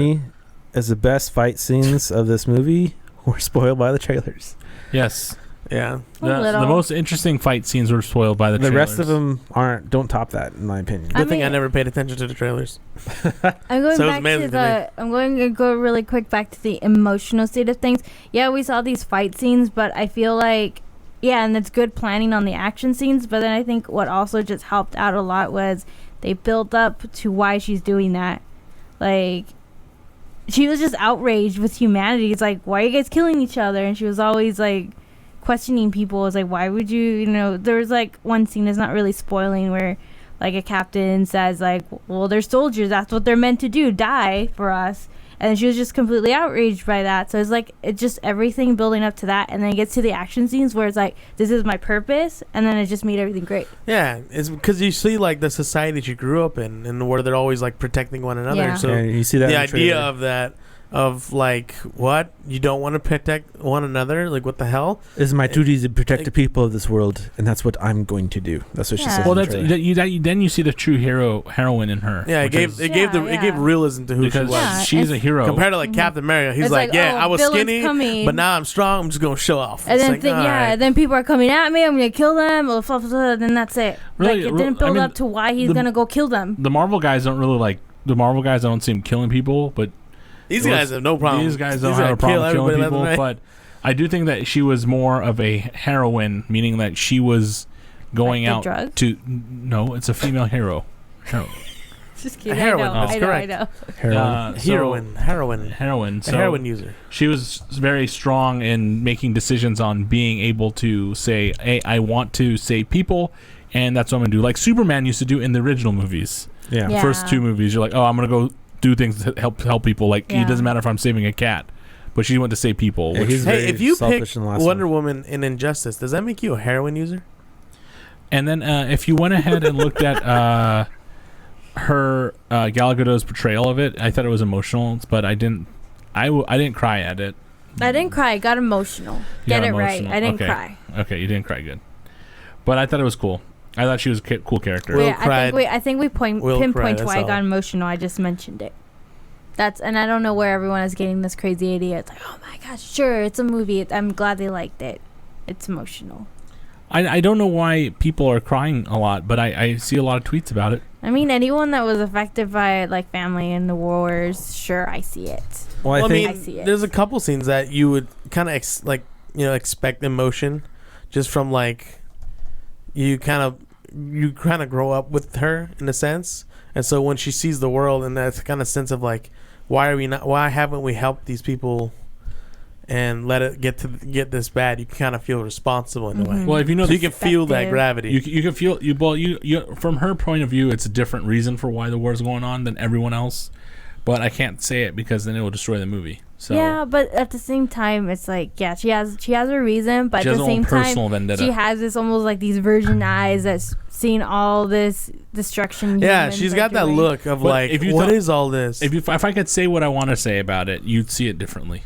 is the best fight scenes of this movie were spoiled by the trailers. Yes. Yeah. The most interesting fight scenes were spoiled by the trailers. The rest of them don't top that, in my opinion. Good thing I never paid attention to the trailers. I'm going to go really quick back to the emotional state of things. Yeah, we saw these fight scenes, but I feel like, and it's good planning on the action scenes, but then I think what also just helped out a lot was they built up to why she's doing that. Like, she was just outraged with humanity. It's like, why are you guys killing each other? And she was always like questioning people. It's like, why would you, there was like one scene, it's not really spoiling, where like a captain says like, well, they're soldiers, that's what they're meant to do, die for us. And she was just completely outraged by that. So it's like, it's just everything building up to that, and then it gets to the action scenes where it's like, this is my purpose, and then it just made everything great. Yeah, it's because you see like the society that you grew up in, and where they're always like protecting one another. Yeah. So you see that the in the idea trailer. of that, of like, what, you don't want to protect one another? Like, what the hell? It's my duty to protect the people of this world, and that's what I'm going to do. That's what she says. Well, then you see the true heroine in her. Yeah, it gave realism to who she was. Yeah, she's a hero compared to like Captain America. He's like, I was skinny, but now I'm strong. I'm just gonna show off. And then people are coming at me. I'm gonna kill them. Blah, blah, blah, then that's it. Really, like, it didn't build up to why he's gonna go kill them. The Marvel guys don't really like. The Marvel guys don't see him killing people, but these guys have no problem. These guys don't have a problem killing people, but I do think that she was more of a heroine, meaning that she was going like out drug? to. No, it's a female hero. Just kidding. Heroine. I know. Heroine. So a heroin user. She was very strong in making decisions on being able to say, "Hey, I want to save people," and that's what I'm gonna do. Like Superman used to do in the original movies. Yeah. The first two movies, you're like, "Oh, I'm gonna go do things to help people." Like it doesn't matter if I'm saving a cat, but she went to save people. Yeah, hey, if you pick Wonder one. Woman in Injustice, does that make you a heroin user? And then if you went ahead and looked at her Gal Gadot's portrayal of it, I thought it was emotional, but I didn't cry at it. I didn't cry. I got emotional. Get it right. I didn't cry. Okay, you didn't cry. Good. But I thought it was cool. I thought she was a cool character. I think we pinpoint why I got emotional. I just mentioned it. And I don't know where everyone is getting this crazy idea. It's like, oh my gosh, sure, it's a movie. I'm glad they liked it. It's emotional. I don't know why people are crying a lot, but I see a lot of tweets about it. I mean, anyone that was affected by like family in the wars, sure, I see it. Well, I see it. There's a couple scenes that you would kind of expect emotion, just from like you kind of grow up with her in a sense, and so when she sees the world and that kind of sense of like, why haven't we helped these people and let it get this bad, you can kind of feel responsible in a way. Well, if you know, so you can feel that gravity. You can feel you from her point of view, it's a different reason for why the war is going on than everyone else. But I can't say it because then it will destroy the movie. So yeah, but at the same time, it's like she has a reason, but at the same time, vendetta. She has this almost like these virgin eyes that's seen all this destruction. Yeah, she's got that look of like, what is all this? If I could say what I want to say about it, you'd see it differently.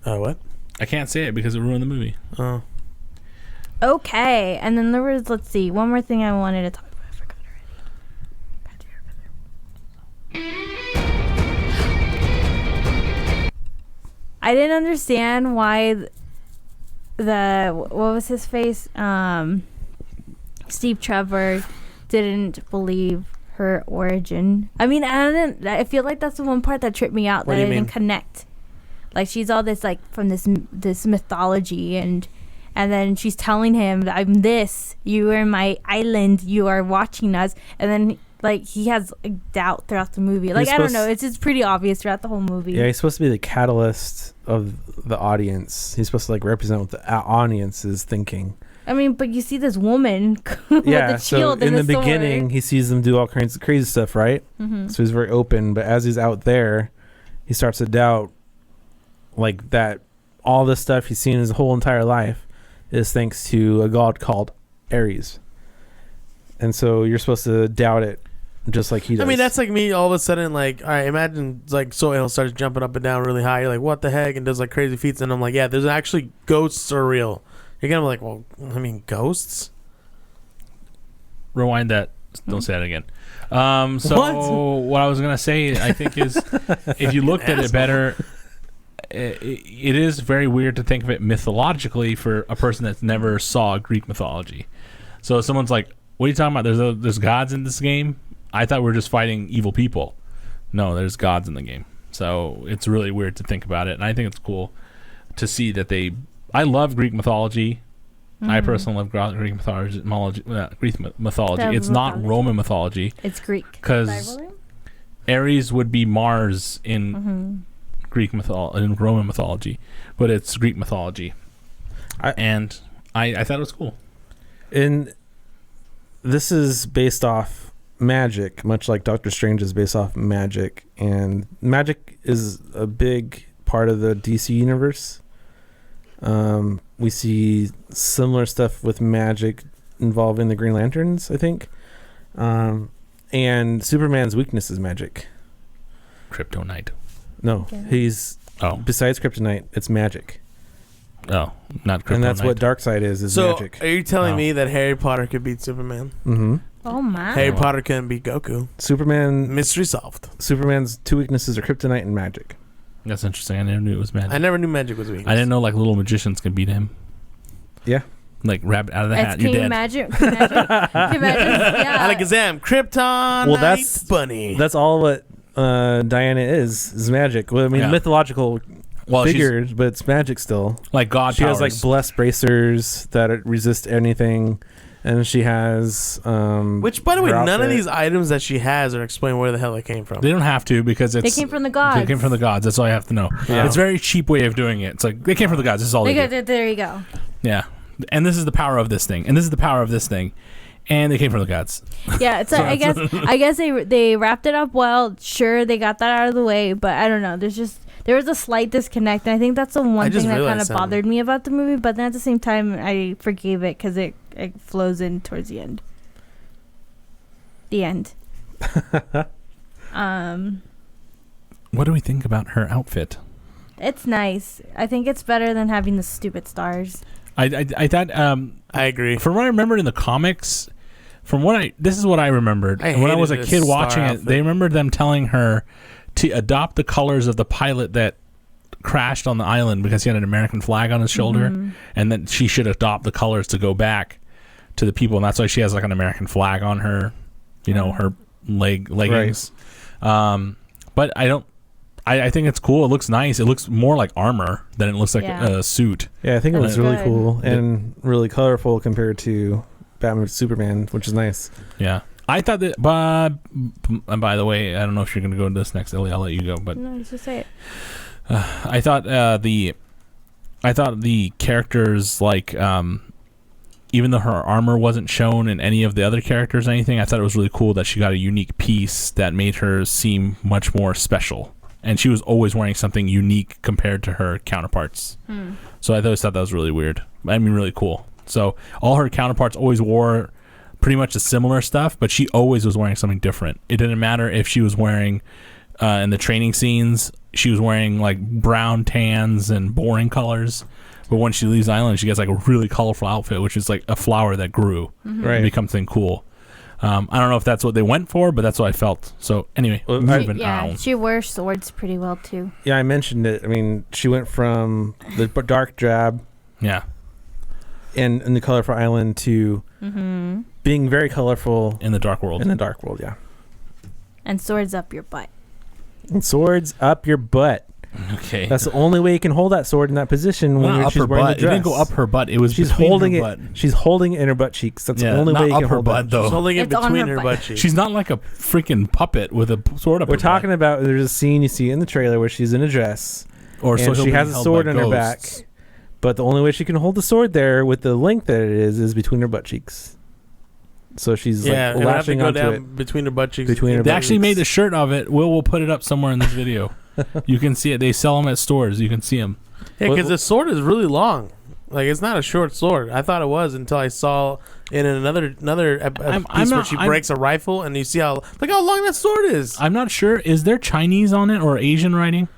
What? I can't say it because it ruined the movie. Oh. Okay, and then there was, let's see, one more thing I wanted to talk about. I forgot already. I didn't understand why what was his face? Steve Trevor didn't believe her origin. I mean, I feel like that's the one part that tripped me out, What that do I you mean? didn't connect. Like, she's all this, like, from this mythology, and then she's telling him, I'm this, you are my island, you are watching us, and then, like, he has like, doubt throughout the movie. Like, I don't know, it's pretty obvious throughout the whole movie. Yeah, he's supposed to be the catalyst of the audience. He's supposed to like represent what the audience is thinking. I mean, but you see this woman with Yeah, a shield so in and the a sword. beginning, he sees them do all kinds of crazy stuff, right? Mhm. So he's very open, but as he's out there, he starts to doubt, like, that all this stuff he's seen his whole entire life is thanks to a god called Ares. And so you're supposed to doubt it just like he does. I mean, that's like me all of a sudden, like, all right, imagine, like, Soil starts jumping up and down really high. You're like, what the heck? And does, like, crazy feats. And I'm like, yeah, there's actually ghosts are real. You're going to be like, well, I mean, ghosts? Rewind that. Don't say that again. What I was going to say, I think, is if you looked at it better, it is very weird to think of it mythologically for a person that's never saw Greek mythology. So if someone's like, what are you talking about? There's gods in this game? I thought we were just fighting evil people. No, there's gods in the game. So it's really weird to think about it. And I think it's cool to see that I love Greek mythology. I personally love Greek mythology. It's not Roman mythology. It's Greek. Because Ares would be Mars in Greek in Roman mythology, but it's Greek mythology. I thought it was cool. And this is based off magic, much like Doctor Strange is based off magic. And magic is a big part of the DC universe. We see similar stuff with magic involving the Green Lanterns, I think. And Superman's weakness is magic. Kryptonite. No, he's... Besides kryptonite, it's magic. Oh, not kryptonite. And that's what Darkseid is magic. So, are you telling me that Harry Potter could beat Superman? Mm-hmm. Oh, my. Harry Potter couldn't beat Goku. Superman... Mystery solved. Superman's two weaknesses are kryptonite and magic. That's interesting. I never knew it was magic. I never knew magic was a weakness. I didn't know, like, little magicians can beat him. Yeah. Like, rabbit out of the hat, you're Can you dead. imagine? Yeah. Alakazam, Krypton, Well, that's bunny. That's all what Diana is magic. Well, I mean, mythological figures, but it's magic still. Like god She has powers. like blessed bracers that resist anything, and she has Which, by the way, her none of outfit. these items that she has are explained where the hell they came from. They don't have to because They it's... came from the gods. They came from the gods. That's all I have to know. Yeah. It's a very cheap way of doing it. It's like, they came from the gods. This is all they do. There you go. Yeah. And this is the power of this thing. And this is the power of this thing. And they came from the gods. Yeah, it's like, I guess they wrapped it up well. Sure, they got that out of the way, but I don't know. There was a slight disconnect, and I think that's the one thing that kind of bothered me about the movie. But then at the same time, I forgave it because it flows in towards the end. The end. What do we think about her outfit? It's nice. I think it's better than having the stupid stars. I thought I agree. From what I remembered in the comics, this is what I remembered. When I was a kid watching it, they remembered them telling her to adopt the colors of the pilot that crashed on the island because he had an American flag on his shoulder, and that she should adopt the colors to go back to the people, and that's why she has like an American flag on her, her leggings. Right. But I think it's cool. It looks nice. It looks more like armor than it looks like a suit. Yeah, I think it was really cool and really colorful compared to Batman v Superman, which is nice. Yeah. I thought that, and by the way, I don't know if you're going to go into this next, Ellie. I'll let you go. But No, just say it. I thought the characters, like, even though her armor wasn't shown in any of the other characters or anything, I thought it was really cool that she got a unique piece that made her seem much more special. And she was always wearing something unique compared to her counterparts. So I always thought that was really weird. I mean, really cool. So all her counterparts always wore pretty much the similar stuff, but she always was wearing something different. It didn't matter if she was wearing, in the training scenes, she was wearing like brown tans and boring colors. But when she leaves the island, she gets like a really colorful outfit, which is like a flower that grew and becomes something cool. I don't know if that's what they went for, but that's what I felt. So anyway, moving on. She wears swords pretty well too. Yeah, I mentioned it. I mean, she went from the dark drab, in the colorful island to being very colorful in the dark world. In the dark world, yeah. And swords up your butt. And swords up your butt. Okay. That's the only way you can hold that sword in that position when Not she's up her wearing butt. the dress. It didn't go up her butt. It was She's between holding her it. butt. She's holding it in her butt cheeks. That's the only not way you up can her hold butt, that. though. She's holding it It's on between her her butt. butt cheeks. She's not like a freaking puppet with a sword up We're her talking butt. about there's a scene you see in the trailer where she's in a dress Or so and he'll she be has a held sword by on her back. ghosts. But the only way she can hold the sword there with the length that it is between her butt cheeks. So she's Yeah, like and I have to lashing go onto down it. between her butt cheeks. Between her They butt actually cheeks. made the shirt of it. We'll put it up somewhere in this video. You can see it. They sell them at stores. You can see them. Yeah, because the sword is really long. Like, it's not a short sword. I thought it was until I saw in another piece where she breaks a rifle, and you see look how long that sword is. I'm not sure. Is there Chinese on it or Asian writing?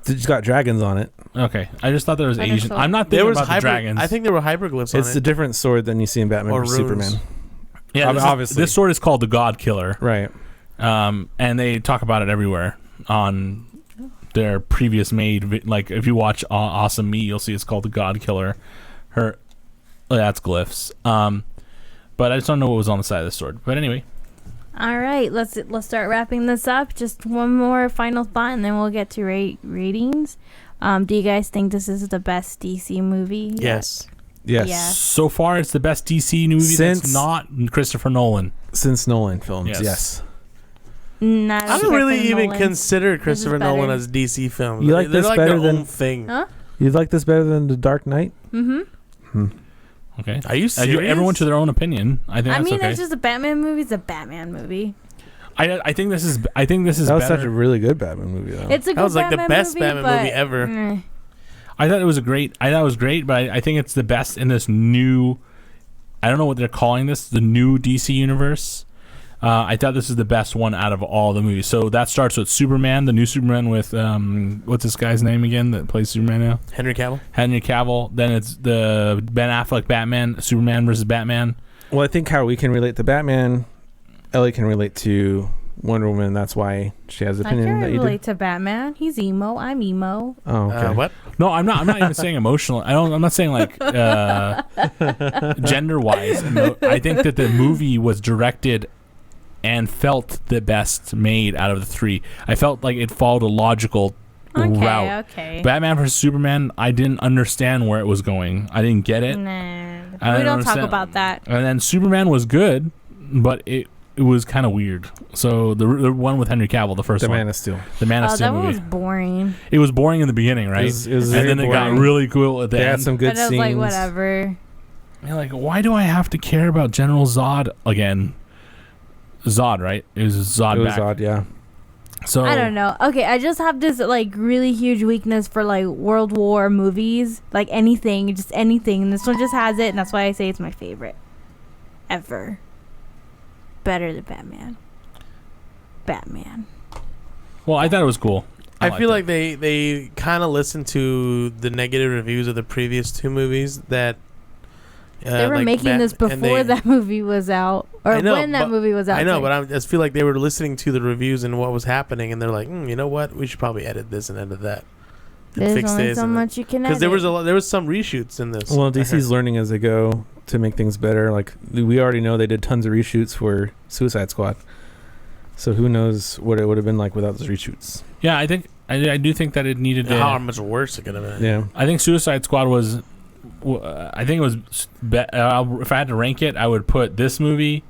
It's got dragons on it. Okay, I just thought there was I guess Asian. so. I'm not There thinking was about the dragons. I think there were hyperglyphs on It's it. a different sword than you see in Batman Or vs runes. Superman. Yeah, obviously. this sword is called the God Killer. Right. And they talk about it everywhere on their previous like if you watch Awesome Me, you'll see it's called the God Killer. That's glyphs. But I just don't know what was on the side of the sword. But anyway, All right, let's start wrapping this up. Just one more final thought, and then we'll get to ratings. Do you guys think this is the best DC movie? Yes. Yes. Yeah. so far it's the best DC movie that's Since- not Christopher Nolan. Since Nolan films, Yes. yes. Not I don't really Christopher even Nolan. consider Christopher better. Nolan as DC films. You like They're this like better their than- own thing. Huh? You like this better than The Dark Knight? Mm-hmm. Okay. Are you serious? Everyone to their own opinion. I think I that's mean, okay. it's just a Batman movie. It's a Batman movie. I think this is. I think this is That was better. such a really good Batman movie, though. It's a good That was like the Batman best movie, Batman but, movie ever. I thought it was great, but I think it's the best in this new. I don't know what they're calling this. The new DC universe. I thought this is the best one out of all the movies. So that starts with Superman, the new Superman with what's this guy's name again that plays Superman now? Henry Cavill. Henry Cavill. Then it's the Ben Affleck Batman, Superman versus Batman. Well, I think how we can relate to Batman, Ellie can relate to Wonder Woman. That's why she has the I opinion can that you do. relate to Batman. He's emo. I'm emo. Oh, okay. What? No, I'm not. I'm not even saying emotional. I'm not saying like gender wise. I think that the movie was directed and felt the best made out of the three. I felt like it followed a logical route. Okay. Batman vs Superman, I didn't understand where it was going. I didn't get it. Nah, I we didn't don't talk understand. about that. And then Superman was good, but it was kind of weird. So the one with Henry Cavill, the first The one, Man of Steel. the Man of Oh, Steel that one movie. was boring. It was boring in the beginning, right? It was and very then it got boring. really cool at the They end. had some good But I was scenes. like, whatever. You're like, why do I have to care about General Zod again? Zod, right? It was Zod It was back. odd, yeah. So I don't know. Okay, I just have this like really huge weakness for like World War movies, like anything, just anything. And this one just has it, and that's why I say it's my favorite ever. Better than Batman. Batman. Well, I thought it was cool. I liked feel it. like they kind of listened to the negative reviews of the previous two movies that They were like making this and before that movie was out, or I know, when that but- movie was out. I know, sorry. but I just feel like they were listening to the reviews and what was happening, and they're like, you know what, we should probably edit this and edit that. And There's fix only this so and much you can edit. because there was some reshoots in this. Well, I DC's heard. learning as they go to make things better. Like, we already know they did tons of reshoots for Suicide Squad. So who knows what it would have been like without those reshoots. Yeah, I think I do think that it needed to. how much worse it could have been. Yeah. I think Suicide Squad was. I think it was. If I had to rank it, I would put this movie,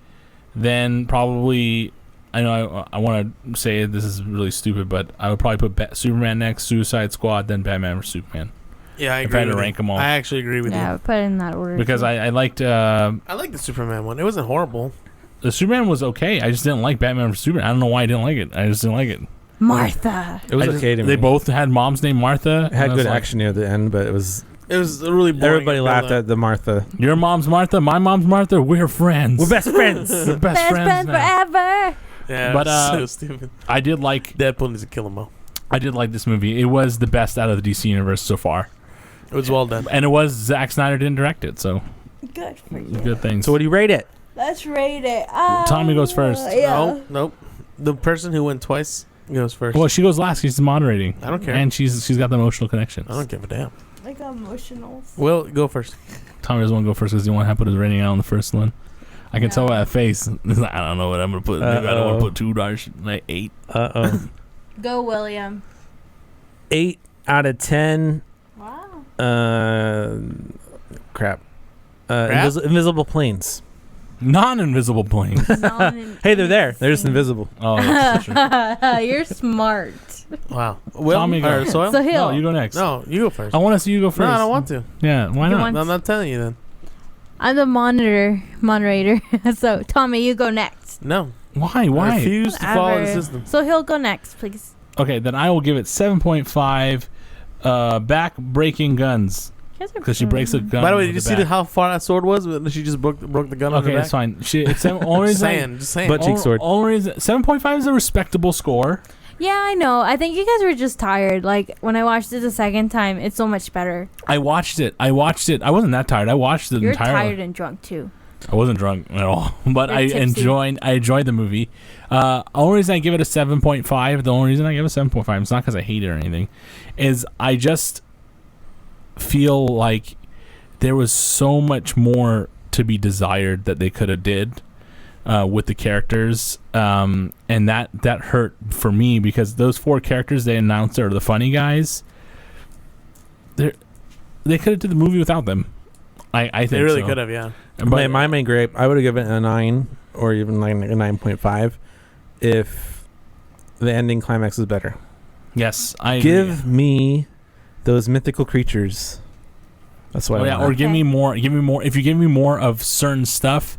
then probably. I know I want to say this is really stupid, but I would probably put Superman next, Suicide Squad, then Batman vs Superman. Yeah, I If agree. I had to with rank you. them all. I actually agree with Yeah, I you. would put it in that order. Because too. I liked I like the Superman one. It wasn't horrible. the Superman was okay. I just didn't like Batman vs Superman. I don't know why I didn't like it. I just didn't like it. Martha. It was okay to me. They both had moms named Martha. It had and I was good like, action near the end, but it was... It was really boring. Everybody laughed at the Martha. Your mom's Martha, my mom's Martha. We're friends. We're best friends. We're best Best friends now. forever. Yeah, But, so stupid. I did like Deadpool needs to kill them all. I did like this movie. It was the best out of the DC universe so far, It was well done. and it was Zack Snyder didn't direct it, so Good for you. good things. So what do you rate it? Let's rate it. Tommy goes first. Yeah. No, nope. The person who went twice goes first. Well, she goes last. She's moderating. I don't care. And she's got the emotional connection. I don't give a damn. I got emotional. Will, go first. Tommy doesn't want to go first because he won't have to put his rating out on the first one. I can tell by that face. I don't know what I'm gonna put. Maybe I don't want to put $2. Like 8. Go, William. 8 out of 10. Wow. Crap. Invisible planes. Non-invisible planes. Hey, they're there. They're just invisible. Oh, that's true. You're smart. Wow. Will, Tommy, go. Soil? So Hill. No, you go next. No, you go first. I want to see you go first. No, I don't want to. Yeah, why not? I'm not telling you then. I'm the moderator. So Tommy, you go next. No. Why? I refuse to follow the system. So Hill, go next, please. Okay, then I will give it 7.5. Back-breaking guns. Because she breaks a gun. By the way, did you with see back. how far that sword was? She just broke the gun on her Okay, back? that's fine. It's only just saying. Butt cheek sword. Only reason 7.5 is a respectable score. Yeah, I know. I think you guys were just tired. Like, when I watched it the second time, it's so much better. I watched it. I wasn't that tired. I watched it You're entirely. tired and drunk, too. I wasn't drunk at all, but You're I tipsy. enjoyed the movie. Only reason I give it a 7.5, the only reason I give it a 7.5, it's not because I hate it or anything, is I just feel like there was so much more to be desired that they could have did with the characters, and that hurt for me because those 4 characters they announced are the funny guys. They could have did the movie without them. I think they really so. could have, yeah. But my main grape, I would have given it a 9 or even like a 9.5 if the ending climax was better. Yes, I give me those mythical creatures. That's what I want. Or give me more. If you give me more of certain stuff,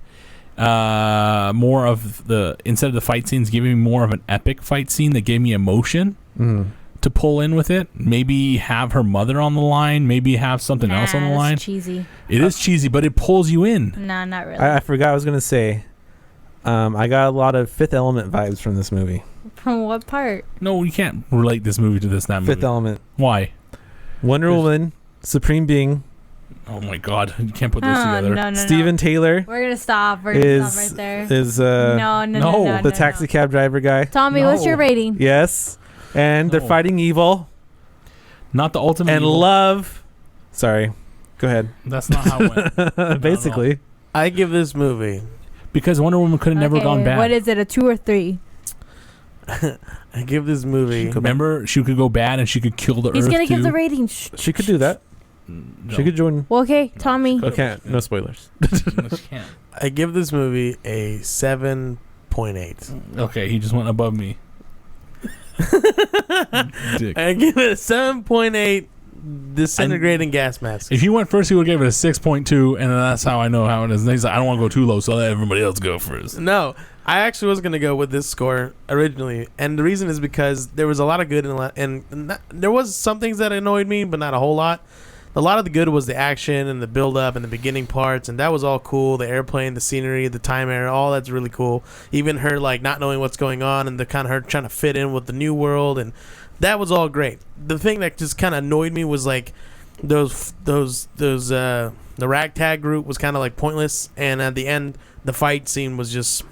more of instead of the fight scenes, give me more of an epic fight scene that gave me emotion to pull in with it. Maybe have her mother on the line. Maybe have something else on the line. It's cheesy. It is cheesy, but it pulls you in. No, not really. I forgot I was gonna say. I got a lot of Fifth Element vibes from this movie. From what part? No, you can't relate this movie to that movie. Fifth Element. Why? Wonder Woman, Supreme Being. Oh my God! You can't put those together. No, Steven Taylor. We're gonna stop. We're gonna stop right there. No, the taxi cab driver guy. Tommy, what's your rating? Yes, and they're fighting evil. Not the ultimate. And evil. love. Sorry, go ahead. That's not how it went. Basically, I give this movie because Wonder Woman could have never gone bad. What is it? A 2 or 3? I give this movie. Remember, she could go bad and she could kill the Earth. He's gonna too. give the rating. She could do that. No. She could join. Well, okay, Tommy. Okay, no spoilers. I give this movie a 7.8. Okay, he just went above me. Dick. I give it a 7.8 disintegrating gas mask. If you went first, he would give it a 6.2, and that's how I know how it is. And he's like, I don't want to go too low, so let everybody else go first. No, I actually was going to go with this score originally, and the reason is because there was a lot of good and there was some things that annoyed me, but not a whole lot. A lot of the good was the action and the build-up and the beginning parts, and that was all cool. The airplane, the scenery, the time era, all that's really cool. Even her like not knowing what's going on and the kind of her trying to fit in with the new world, and that was all great. The thing that just kind of annoyed me was like the ragtag group was kind of like pointless, and at the end the fight scene was just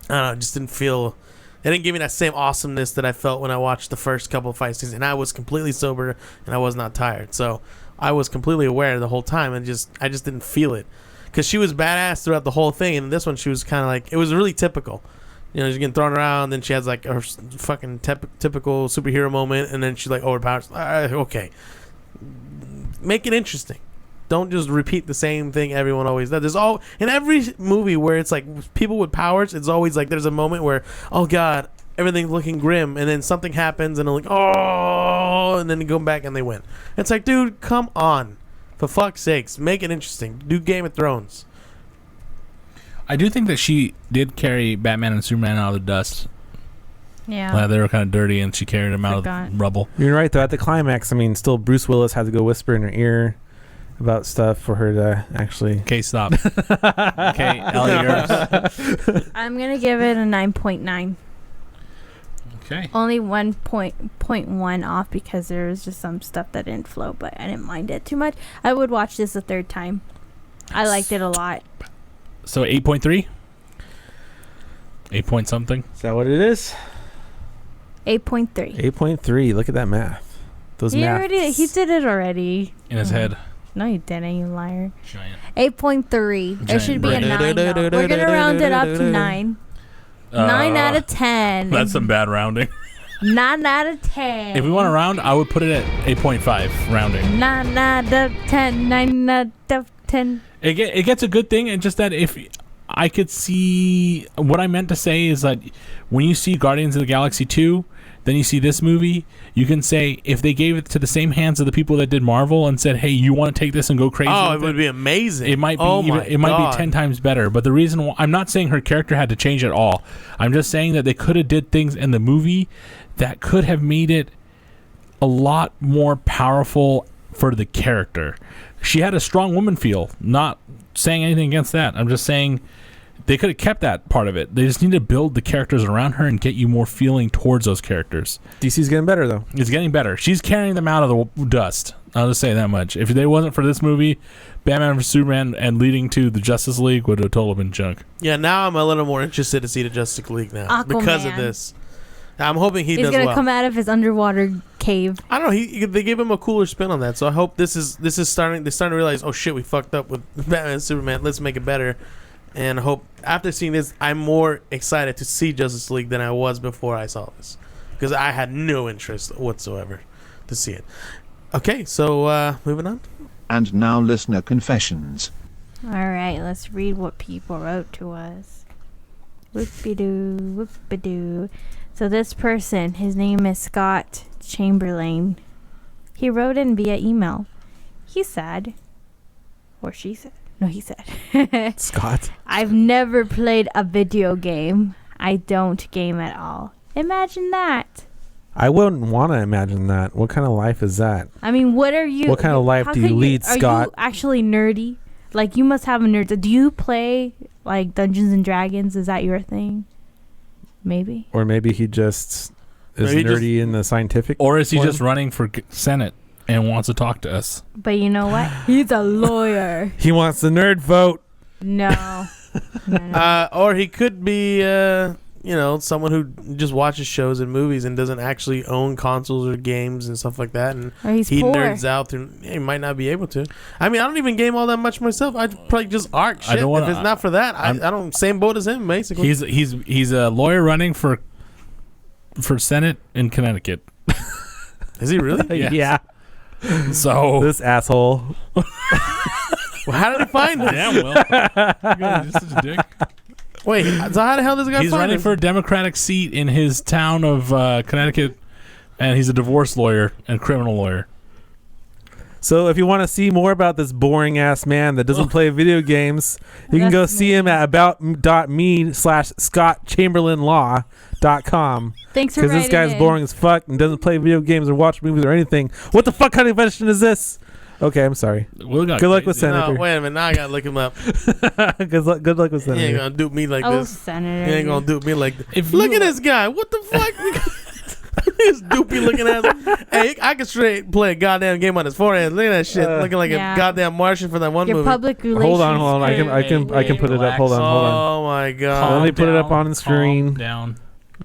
I don't know, it just didn't feel. It didn't give me that same awesomeness that I felt when I watched the first couple of fight scenes, and I was completely sober and I was not tired, so I was completely aware the whole time, and I just didn't feel it because she was badass throughout the whole thing, and this one she was kind of like it was really typical. You know, she's getting thrown around, then she has like her fucking typical superhero moment, and then she's like overpowers. Okay, make it interesting. Don't just repeat the same thing everyone always does. There's all in every movie where it's like people with powers. It's always like there's a moment where oh god, everything's looking grim, and then something happens, and they're like oh, and then they go back and they win. It's like, dude, come on, for fuck's sakes, make it interesting. Do Game of Thrones. I do think that she did carry Batman and Superman out of the dust. Yeah. They were kind of dirty, and she carried them out of the rubble. You're right, though. At the climax, I mean, still Bruce Willis had to go whisper in her ear about stuff for her to actually... Okay, stop. Okay, Ellie, yours. I'm going to give it a 9.9. Okay. Only 1.1 off because there was just some stuff that didn't flow, but I didn't mind it too much. I would watch this a third time. I liked it a lot. So 8.3? 8 point something? Is that what it is? 8.3. 8.3. Look at that math. Those math. He did it already. In his head. No, you didn't, you liar. Giant. 8.3. There Giant should be a brain. 9. Though. We're going to round it up to 9. 9 out of 10. That's some bad rounding. 9 out of 10. If we want to round, I would put it at 8.5 rounding. 9 out of 10. 9 out of 10. It gets a good thing, and just that if I could see what I meant to say is that when you see Guardians of the Galaxy 2, then you see this movie, you can say if they gave it to the same hands of the people that did Marvel and said, "Hey, you want to take this and go crazy?" Oh, it would be amazing. It might be it might be 10 times better. But the reason why, I'm not saying her character had to change at all. I'm just saying that they could have did things in the movie that could have made it a lot more powerful for the character. She had a strong woman feel. Not saying anything against that. I'm just saying they could have kept that part of it. They just need to build the characters around her and get you more feeling towards those characters. DC's getting better, though. It's getting better. She's carrying them out of the dust. I'll just say that much. If it wasn't for this movie, Batman vs. Superman and leading to the Justice League would have totally been junk. Yeah, now I'm a little more interested to see the Justice League now Aquaman. because of this. I'm hoping he's He's going to come out of his underwater cave. I don't know. They gave him a cooler spin on that, so I hope this is starting. They're starting to realize, oh shit, we fucked up with Batman and Superman. Let's make it better. And I hope after seeing this, I'm more excited to see Justice League than I was before I saw this, because I had no interest whatsoever to see it. Okay, so moving on. And now listener confessions. All right, let's read what people wrote to us. Whoopie-doo, whoopie-doo. So this person, his name is Scott Chamberlain. He wrote in via email. He said, or she said, no, he said, Scott. I've never played a video game. I don't game at all. Imagine that. I wouldn't want to imagine that. What kind of life is that? I mean, what are you? What kind of life do you lead, Scott? Are you actually nerdy? Like, you must have a nerd. Do you play, like, Dungeons and Dragons? Is that your thing? Maybe. Or maybe he just is Maybe nerdy in the scientific. Or is he form? just running for Senate and wants to talk to us? But you know what? He's a lawyer. He wants the nerd vote. No. No. Or he could be, someone who just watches shows and movies and doesn't actually own consoles or games and stuff like that. And Or he's he poor. nerds out through. He might not be able to. I mean, I don't even game all that much myself. I probably just art shit. don't wanna- if it's not for that, I don't. Same boat as him, basically. He's a lawyer running for Senate in Connecticut. Is he really? Yes. Yeah. So This asshole. Well, how did he find this? damn well. You guys are such a dick. Wait, so how the hell does this guy He's find running this? for a Democratic seat in his town of Connecticut, and he's a divorce lawyer and criminal lawyer. So if you want to see more about this boring ass man that doesn't play video games, you can go see him at about.me/scottchamberlainlaw.com. Thanks for Because writing this guy's in. boring as fuck and doesn't play video games or watch movies or anything. What the fuck kind of question is this? Okay, I'm sorry. Good Good luck with No, Senator. wait a minute. Now I gotta look him up. Good luck with He ain't Senator. gonna dupe me like Oh, this. Senator. He ain't gonna dupe me like this. If Look you- at this guy. What the fuck? This doopy looking ass. Hey, I could straight play a goddamn game on his forehead. Look at that shit. Looking like Yeah. a goddamn Martian for that one Your movie. public relations. Hold on. I can put it up. Hold on. Oh my god. Let me put it up on the screen. Calm down.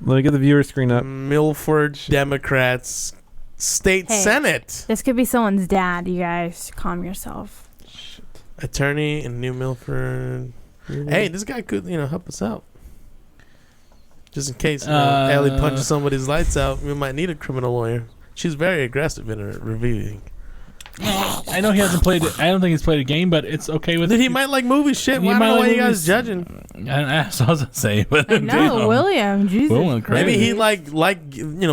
Let me get the viewer screen up. Milford Democrats State Hey. Senate This could be someone's dad. You guys calm yourself. attorney in New Milford. Hey, this guy could help us out. Just in case Ellie punches somebody's lights out, we might need a criminal lawyer. She's very aggressive in her reviewing. I know he hasn't played it. I don't think he's played a game, but it's okay with Dude, he might like movie shit. He Why, I don't might know why like you guys movies. judging? That's what I was gonna say, but I know, William. Jesus. Will went crazy. Maybe he like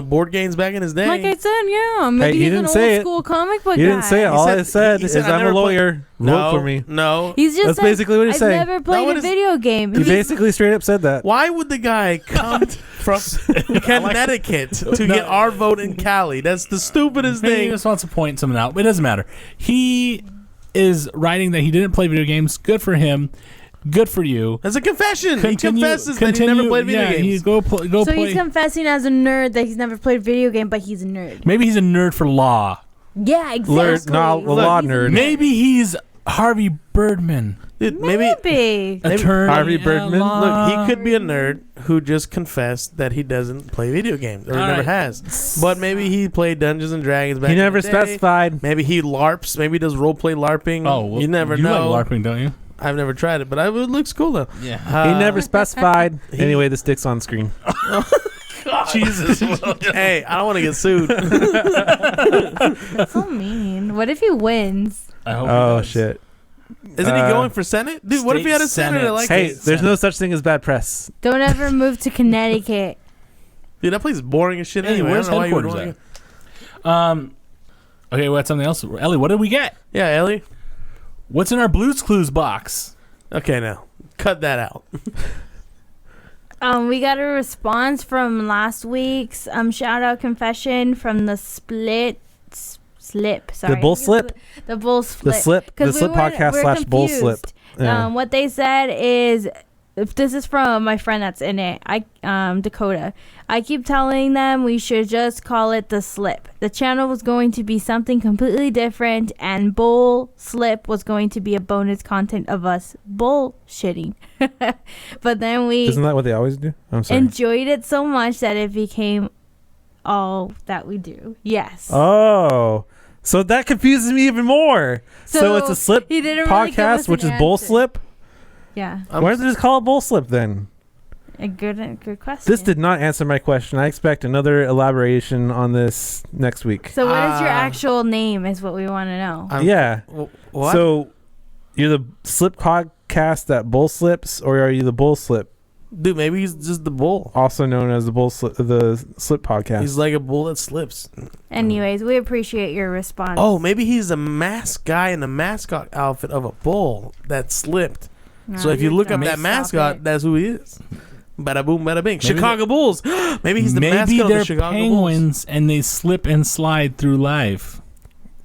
board games back in his day. Like I said, yeah. Maybe he he's didn't an say old it. school comic book He guy. didn't say it. All I said is I I'm a never lawyer. No, Vote for me. No. He's just That's said, basically what he's I've saying. never played what a is- video game. He basically straight up said that. Why would the guy come from Connecticut to get our vote in Cali? That's the stupidest Maybe he thing. just wants to point something out, but it doesn't matter. He is writing that he didn't play video games. Good for him. Good for you. That's a confession. He confesses that he never played video games. He go So play. he's confessing as a nerd that he's never played a video game, but he's a nerd. Maybe he's a nerd for law. Yeah, exactly. A law He's a nerd. Maybe he's Harvey Birdman. Dude, maybe Attorney Harvey Birdman. Look, he could be a nerd who just confessed that he doesn't play video games or All never right. has. But maybe he played Dungeons and Dragons back He never in the day. specified. Maybe he LARPs. Maybe he does roleplay LARPing. Oh, well, you never you know. like LARPing, don't you? I've never tried it, but it looks cool though. Yeah. He never specified. Anyway, the stick's on screen. Jesus. Hey, I don't want to get sued. That's so mean. What if he wins? I hope. Oh shit. Isn't he going for Senate? Dude, what if he had a senator like Hey, this? there's no such thing as bad press. Don't ever move to Connecticut. Dude, that place is boring as shit Hey, anyway. where's I don't know why you would headquarters want at? Okay, we had something else. Ellie, what did we get? Yeah, Ellie. What's in our Blue's Clues box? Okay, now cut that out. We got a response from last week's shout out confession from the slip. Sorry, The bull slip? The bull slip. The slip. The 'Cause slip podcast / bull slip. Yeah. What they said is, if this is from my friend that's in it, Dakota. I keep telling them we should just call it the slip. The channel was going to be something completely different, and bull slip was going to be a bonus content of us bullshitting. But then we Isn't that what they always do? I'm sorry. enjoyed it so much that it became all that we do. Yes. Oh, so that confuses me even more. So it's a slip he didn't really give us podcast, which an is bull answer. slip. Yeah. Why don't they just call it bull slip then? A good question. This did not answer my question. I expect another elaboration on this next week. So what is your actual name is what we want to know. Yeah. What? So you're the slip podcast that bull slips, or are you the bull slip? Dude, maybe he's just the bull. Also known as the the slip podcast. He's like a bull that slips. Anyways, we appreciate your response. Oh, maybe he's a masked guy in the mascot outfit of a bull that slipped. No, So if you you're look up dumb. that Stop mascot, it. that's who he is. Bada boom, bada bing. Maybe Chicago Bulls. Maybe he's the mascot Maybe of the they're Chicago Bulls. penguins and they slip and slide through life.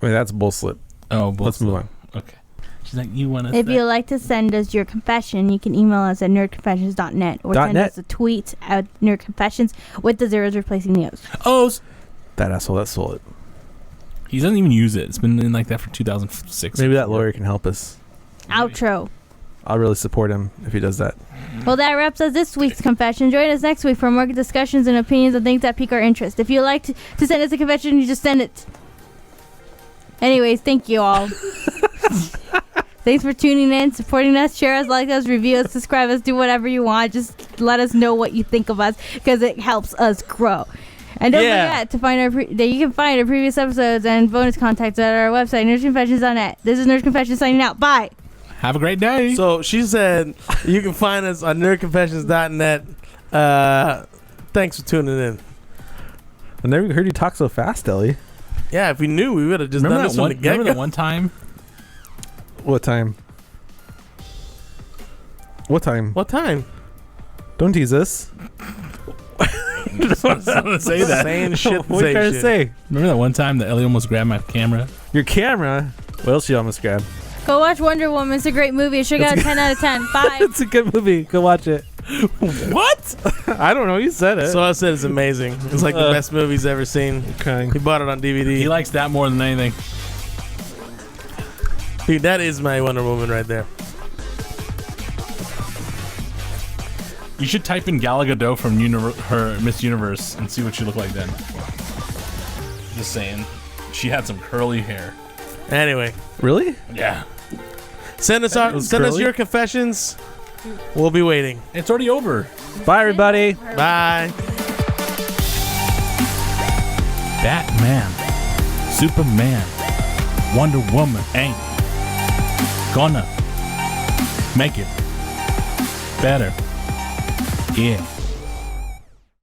Wait, that's bull slip. Oh, bull Let's slip. move on. Okay. She's like, you want to? If you'd like to send us your confession, you can email us at nerdconfessions.net or send .net. us a tweet at nerdconfessions with the zeros replacing the O's. O's. That asshole that stole it. He doesn't even use it. It's been in like that for 2006. Maybe that lawyer can help us. Outro. I'll really support him if he does that. Well, that wraps up this week's confession. Join us next week for more discussions and opinions on things that pique our interest. If you'd like to send us a confession, you just send it. Anyways, thank you all. Thanks for tuning in, supporting us, share us, like us, review us, subscribe us, do whatever you want. Just let us know what you think of us because it helps us grow. And don't forget to find that you can find our previous episodes and bonus contacts at our website, nerdconfessions.net. This is Nerd Confessions signing out. Bye. Have a great day. So she said you can find us on nerdconfessions.net. Thanks for tuning in. I never heard you talk so fast, Ellie. Yeah, if we knew, we would have just remember done that this from one? the get-go. Remember that one time? What time? What time? What time? Don't tease us. Say that. Saying shit. What are you trying to say? Remember that one time that Ellie almost grabbed my camera? Your camera? What else you almost grabbed? Go watch Wonder Woman. It's a great movie. It should get a 10 out of 10. Bye. It's a good movie. Go watch it. What? I don't know. You said it. So I said it's amazing. It's like the best movie he's ever seen. Okay. He bought it on DVD. He likes that more than anything. Dude, that is my Wonder Woman right there. You should type in Gal Gadot from her Miss Universe and see what she looked like then. Just saying. She had some curly hair. Anyway. Really? Yeah. Send us your confessions. We'll be waiting. It's already over. Bye, everybody. Bye. Batman, Superman, Wonder Woman ain't gonna make it better. Yeah.